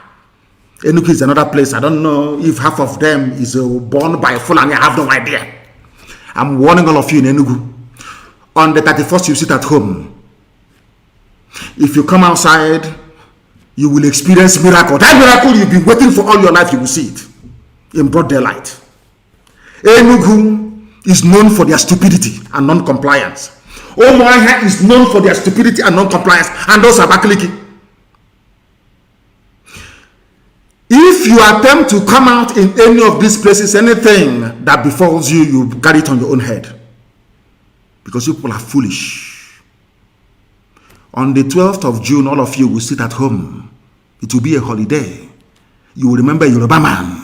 Enugu is another place. I don't know if half of them is born by Fulani. I have no idea. I'm warning all of you in Enugu. On the 31st, you sit at home. If you come outside, you will experience miracle. That miracle you've been waiting for all your life, you will see it in broad daylight. Enugu is known for their stupidity and non-compliance. Omoaha is known for their stupidity and non-compliance, and those are Abakaliki. If you attempt to come out in any of these places, anything that befalls you, you carry it on your own head. Because people are foolish. On the 12th of June, all of you will sit at home. It will be a holiday. You will remember a Yoruba man.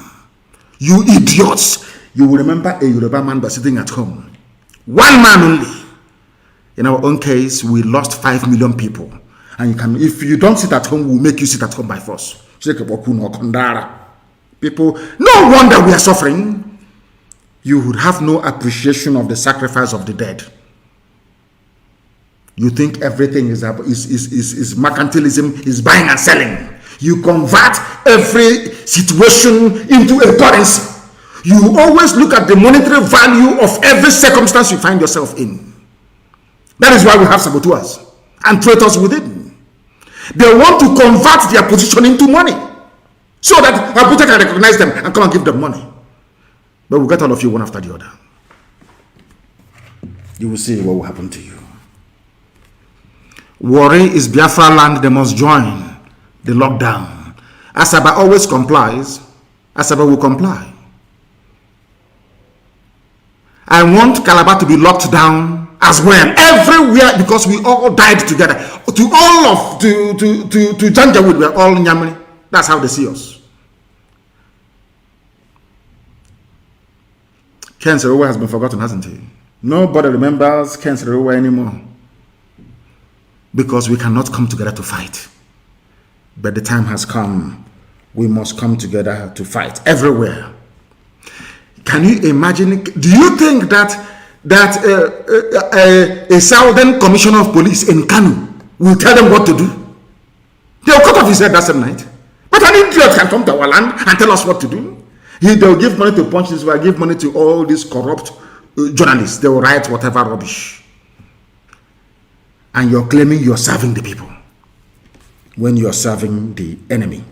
You idiots. You will remember a Yoruba man by sitting at home. One man only. In our own case, we lost 5 million people. And you can, if you don't sit at home, we'll make you sit at home by force. People, no wonder we are suffering. You would have no appreciation of the sacrifice of the dead. You think everything is mercantilism, is buying and selling. You convert every situation into a currency. You always look at the monetary value of every circumstance you find yourself in. That is why we have saboteurs and traitors within. They want to convert their position into money so that Abuja can recognize them and come and give them money. But we'll get all of you one after the other. You will see what will happen to you. Worry is Biafra land. They must join the lockdown. Asaba always complies. Asaba will comply. I want Calabar to be locked down as well, everywhere, because we all died together. To all of to Janjaweed, we're all Nyamani. That's how they see us. Ken Serowe has been forgotten, hasn't he? Nobody remembers Ken Serowe anymore. Because we cannot come together to fight. But the time has come. We must come together to fight everywhere. Can you imagine? Do you think that a Southern Commissioner of Police in Kanu will tell them what to do? They'll cut off his head that same night. But an idiot can come to our land and tell us what to do. They'll give money to Punch this way, give money to all these corrupt journalists. They will write whatever rubbish. And you're claiming you're serving the people when you're serving the enemy.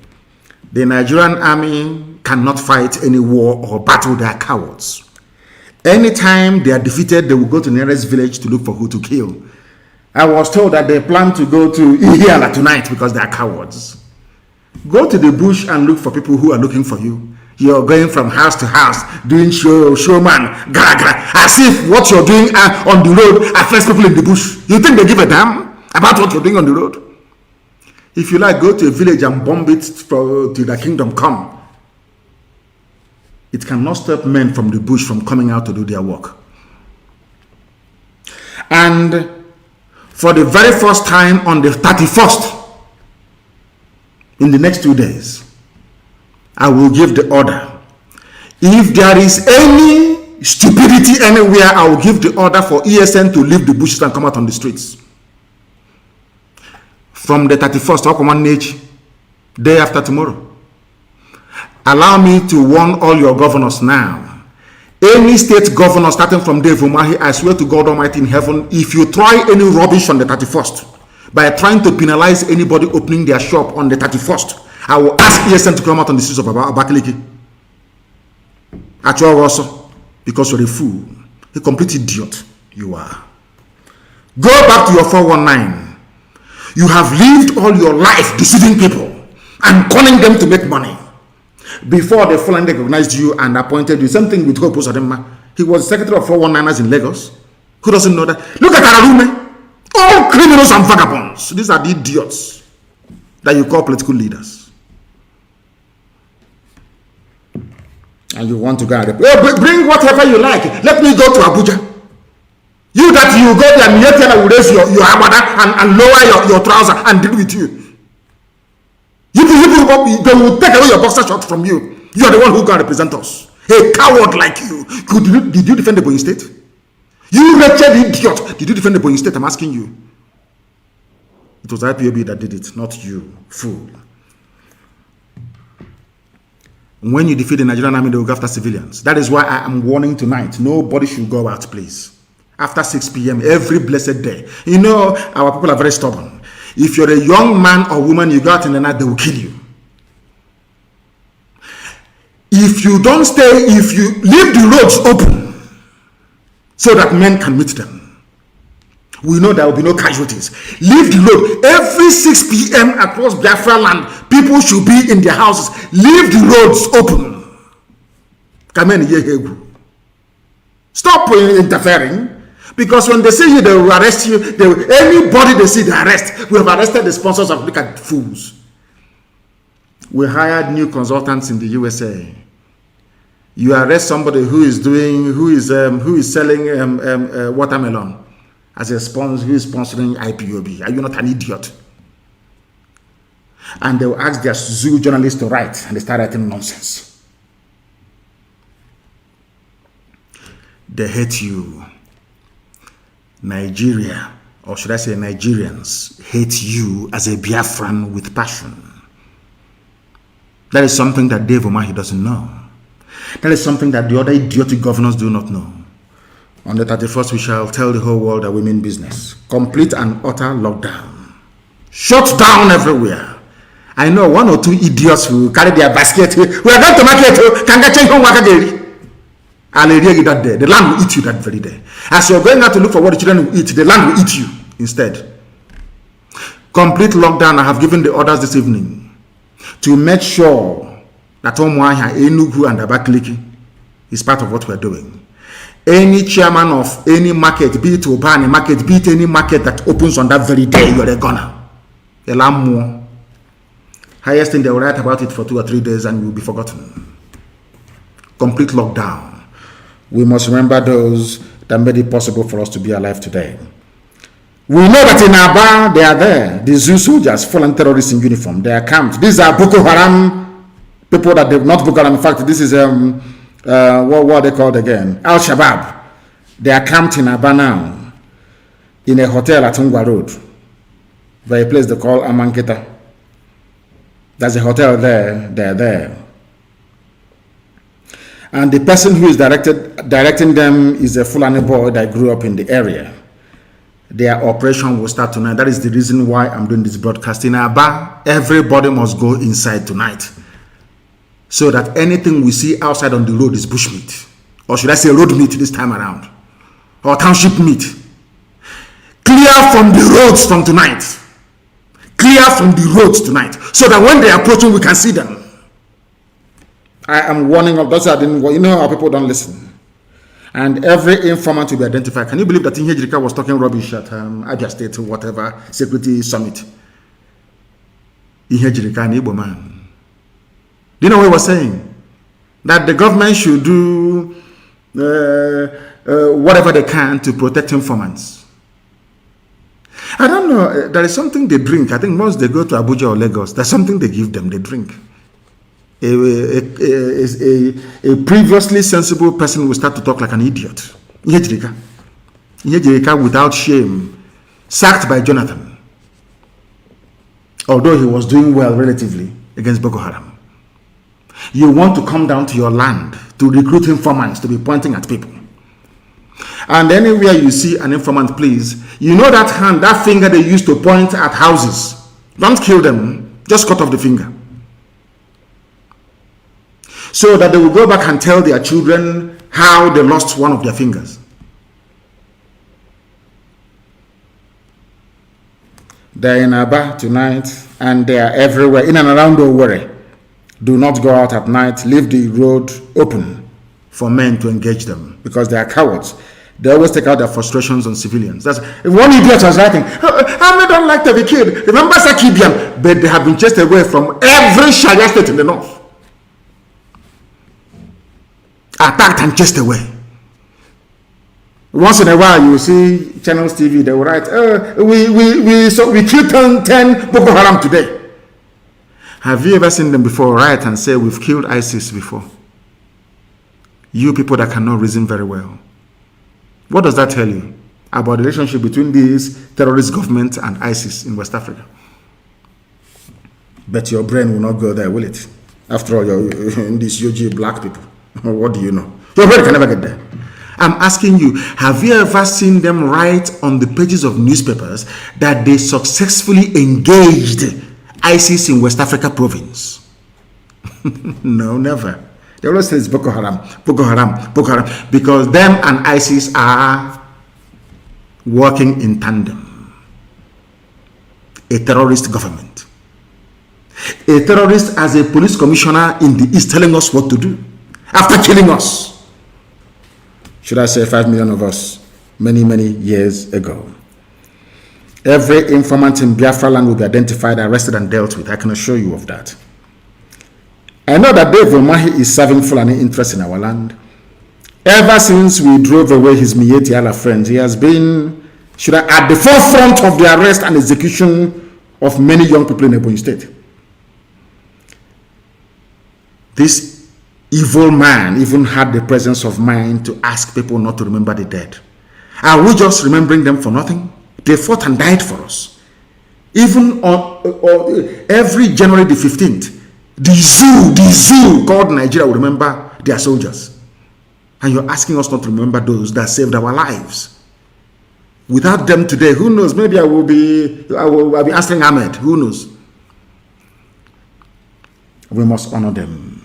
The Nigerian army cannot fight any war or battle. They are cowards. Anytime they are defeated, they will go to the nearest village to look for who to kill. I was told that they plan to go to Ihiala tonight because they are cowards. Go to the bush and look for people who are looking for you. You're going from house to house, doing showman, gara, as if what you're doing on the road affects people in the bush. You think they give a damn about what you're doing on the road? If you like, go to a village and bomb it till the kingdom come. It cannot stop men from the bush from coming out to do their work. And for the very first time on the 31st, in the next 2 days, I will give the order. If there is any stupidity anywhere, I will give the order for ESN to leave the bushes and come out on the streets. From the 31st, up on age, day after tomorrow. Allow me to warn all your governors now. Any state governor starting from Dave Umahi, I swear to God Almighty in heaven, if you try any rubbish on the 31st, by trying to penalize anybody opening their shop on the 31st, I will ask ESN to come out on the streets of Abakaliki. At your also, because you're a fool, a complete idiot you are. Go back to your 419. You have lived all your life deceiving people and calling them to make money. Before they finally recognized you and appointed you, same thing with Hope Uzodinma. He was secretary of 419ers in Lagos. Who doesn't know that? Look at Ararume. All criminals and vagabonds. These are the idiots that you call political leaders. And you want to go and bring whatever you like. Let me go to Abuja. You that you go there, Mietela will raise your abada and lower your trouser and deal with you. You they will take away your boxer short from you. You are the one who can represent us. A coward like you. Did you defend the Boeing State? You wretched idiot. Did you defend the Boeing State? I'm asking you. It was IPOB that did it, not you, fool. When you defeat the Nigerian army, they will go after civilians. That is why I am warning tonight. Nobody should go out, please. After 6 p.m. every blessed day. You know, our people are very stubborn. If you're a young man or woman, you go out in the night, they will kill you. If you don't stay, if you leave the roads open so that men can meet them, we know there will be no casualties. Leave the road. Every 6 p.m. across Biafra land, people should be in their houses. Leave the roads open. Stop interfering. Because when they see you, they will arrest you. Anybody they see, they arrest. We have arrested the sponsors of Look at Fools. We hired new consultants in the USA. You arrest somebody who is selling watermelon as a sponsor, who is sponsoring IPOB. Are you not an idiot? And they will ask their zoo journalists to write, and they start writing nonsense. They hate you. Nigeria, or should I say Nigerians, hate you as a Biafran with passion. That is something that Dave Umahi doesn't know. That is something that the other idiotic governors do not know. On the 31st, we shall tell the whole world that we mean business. Complete and utter lockdown. Shut down everywhere. I know 1 or 2 idiots who carry their basket. We are going to market. That day. The land will eat you that very day. As you're going out to look for what the children will eat, the land will eat you instead. Complete lockdown. I have given the orders this evening to make sure that Omuahia, Enugu, and Abakaliki is part of what we're doing. Any chairman of any market, be it Obani market, be it any market that opens on that very day, you're a gunner. A lamb more. Highest thing, they will write about it for 2 or 3 days and you'll be forgotten. Complete lockdown. We must remember those that made it possible for us to be alive today. We know that in Aba, they are there. The zoo soldiers, fallen terrorists in uniform. They are camped. These are Boko Haram people that they've not Boko Haram. In fact, this is what are they called again? Al-Shabaab. They are camped in Aba now, in a hotel at Ungwa Road, by a place they call Amanketa. There's a hotel there. They're there. And the person who is directing them is a Fulani boy that grew up in the area. Their operation will start tonight. That is the reason why I'm doing this broadcast. In Aba, everybody must go inside tonight, so that anything we see outside on the road is bushmeat. Or should I say road meat this time around? Or township meat. Clear from the roads from tonight. Clear from the roads tonight. So that when they are approaching, we can see them. I am warning of those that didn't, you know how people don't listen. And every informant will be identified. Can you believe that Inhejirika was talking rubbish at Abia State or whatever security summit? Inhejirika, an Igbo man. Do you know what he was saying? That the government should do whatever they can to protect informants. I don't know. There is something they drink. I think once they go to Abuja or Lagos, there's something they give them. They drink. A previously sensible person will start to talk like an idiot. Inhejirika without shame, sacked by Jonathan, although he was doing well relatively against Boko Haram. You want to come down to your land to recruit informants to be pointing at people. And anywhere you see an informant, please, you know that hand, that finger they used to point at houses. Don't kill them, just cut off the finger. So that they will go back and tell their children how they lost one of their fingers. They're in Aba tonight, and they are everywhere, in and around Owerri. Do not go out at night. Leave the road open for men to engage them, because they are cowards. They always take out their frustrations on civilians. That's one idiot was writing, I don't like to be killed. Remember Sakibian? But they have been chased away from every Sharia state in the north. Attacked and chased away. Once in a while, you see channels TV, they will write, we killed 10 Boko Haram today. Have you ever seen them before write and say, we've killed ISIS before? You people that cannot reason very well. What does that tell you? about the relationship between this terrorist government and ISIS in West Africa. But your brain will not go there, will it? After all, you're these UG black people. What do you know? Your brain can never get there. I'm asking you, have you ever seen them write on the pages of newspapers that they successfully engaged ISIS in West Africa province? No, never. They always say it's Boko Haram, Boko Haram, Boko Haram, because them and ISIS are working in tandem. A terrorist government. A terrorist as a police commissioner in the East telling us what to do after killing us. Should I say 5 million of us many, many years ago. Every informant in Biafra land will be identified, arrested, and dealt with. I can assure you of that. I know that Dave Umahi is serving Fulani interest in our land. Ever since we drove away his Mietiala friends, he has been at the forefront of the arrest and execution of many young people in Ebonyi State. This evil man even had the presence of mind to ask people not to remember the dead. Are we just remembering them for nothing? They fought and died for us. Even on every January the 15th, the zoo called Nigeria will remember their soldiers. And you're asking us not to remember those that saved our lives. Without them today, who knows? Maybe I'll be answering Ahmed. Who knows? We must honor them.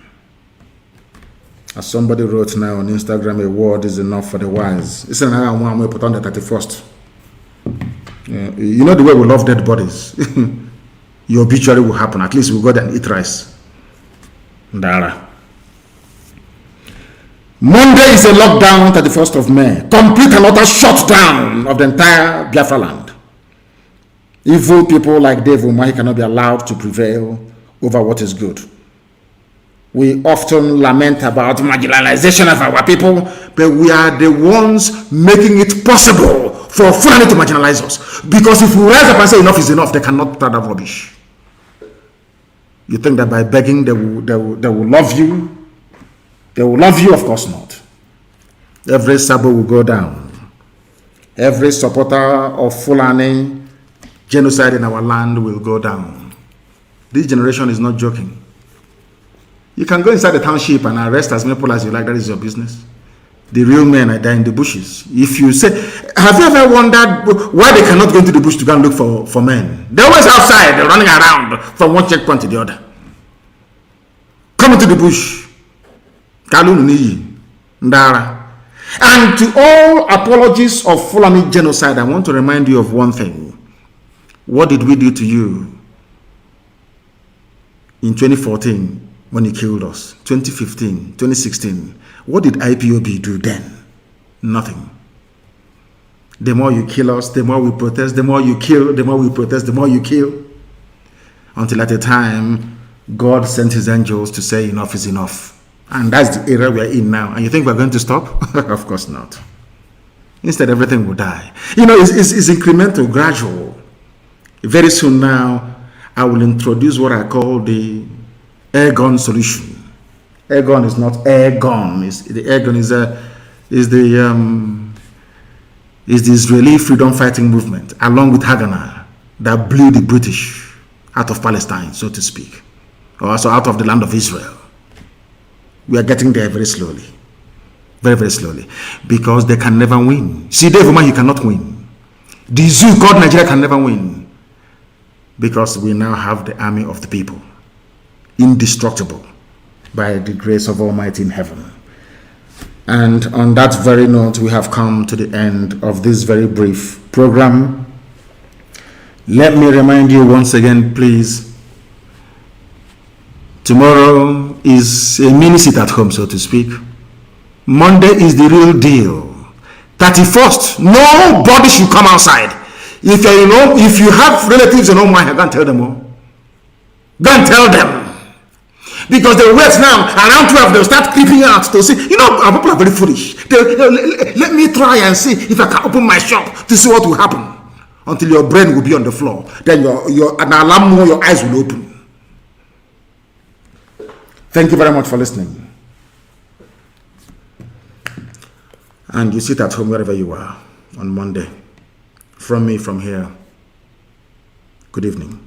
As somebody wrote now on Instagram, a word is enough for the wise. It's another one we put on the 31st. You know the way we love dead bodies. Your obituary will happen. At least we'll go there and eat rice. Dara. Monday is a lockdown, 31st of May. Complete and utter shutdown of the entire Biafra land. Evil people like Dave Umahi cannot be allowed to prevail over what is good. We often lament about marginalization of our people, but we are the ones making it possible for Fulani to marginalize us. Because if we rise up and say enough is enough, they cannot start that rubbish. You think that by begging they will love you? They will love you? Of course not. Every Sabo will go down. Every supporter of Fulani genocide in our land will go down. This generation is not joking. You can go inside the township and arrest as many people as you like. That is your business. The real men are there in the bushes. If you say, have you ever wondered why they cannot go into the bush to go and look for men? They're always outside. They're running around from one checkpoint to the other. Come into the bush. And to all apologies of Fulani genocide, I want to remind you of one thing. What did we do to you in 2014? When he killed us, 2015, 2016, what did IPOB do then? Nothing. The more you kill us, the more we protest, the more you kill, the more we protest, the more you kill. Until at a time, God sent his angels to say enough is enough. And that's the era we're in now. And you think we're going to stop? Of course not. Instead, everything will die. You know, it's incremental, gradual. Very soon now, I will introduce what I call the air gun solution. Air gun is not air gun. The air gun is the Israeli freedom fighting movement, along with Haganah, that blew the British out of Palestine, so to speak, or also out of the land of Israel. We are getting there very slowly, very, very slowly, because they can never win. See, Dave Umahi cannot win. The zoo called Nigeria can never win, because we now have the army of the people. Indestructible by the grace of Almighty in heaven. And on that very note, we have come to the end of this very brief program. Let me remind you once again, please, tomorrow is a mini sit at home, so to speak. Monday is the real deal. 31st, nobody should come outside. If you have relatives in Omaha, go and tell them all. Go and tell them. Because they wait now, around 12, they'll start creeping out to see. You know, our people are very foolish. Let me try and see if I can open my shop to see what will happen. Until your brain will be on the floor. Then an alarm, your eyes will open. Thank you very much for listening. And you sit at home wherever you are. on Monday. From me, from here, good evening.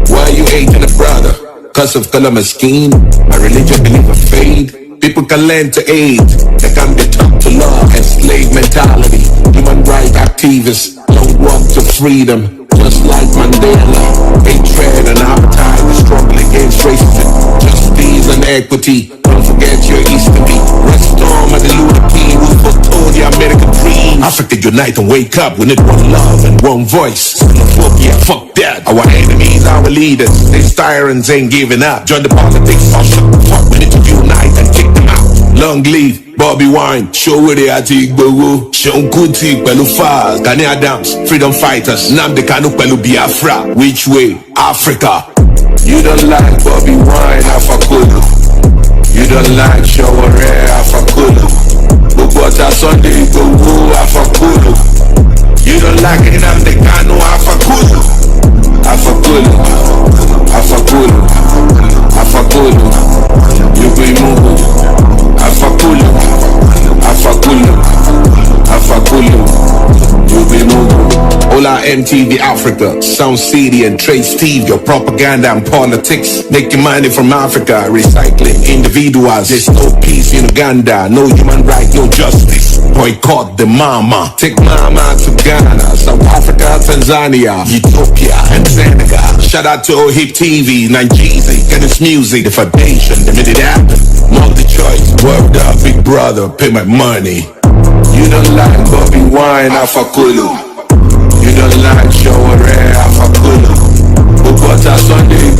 Why you hating a brother? Cause of color my skin. My religion believe a fade. People can learn to aid. They can be taught to love and slave mentality. Human rights activists don't walk to freedom. Just like Mandela, hatred and appetite, the struggle against racism, justice and equity. Don't forget your history. Restore the Luther King who foretold the American dream. Africa unite and wake up. We need one love and one voice. Xenophobia, fuck that. Our enemies, our leaders. These tyrants ain't giving up. Join the politics or shut the fuck. We need to unite and kick them out. Long live Bobby Wine, show where they are to Igbo, Sean Kuti, Pelu Faz, Gani Adams, freedom fighters, Nnamdi Kanu, Pelu Biafra. Which way? Africa. You don't like Bobby Wine, Afakulu. You don't like Shaware, Afakulu. Bubota Sunday, Igbo, Afakulu. You don't like Nnamdi Kanu, Afakulu. Afakulu. Afakulu. Afakulu. You be moving. Afakulu, Afakulu, Afakulu, you be moving. Hola MTV Africa, Sound City and Trade Steve, your propaganda and politics. Making money from Africa, recycling individuals. There's no peace in Uganda, no human rights, no justice. Boycott the mama, take mama to Ghana, South Africa, Tanzania, Ethiopia and Senegal. Shout out to OHIP TV, Nigeria, and its music, the foundation, they made it happen. Multi-choice, word up, big brother, pay my money. You don't like Bobby Wine, Afakulu. You don't like Shaware, Afakulu. Bubota Sunday,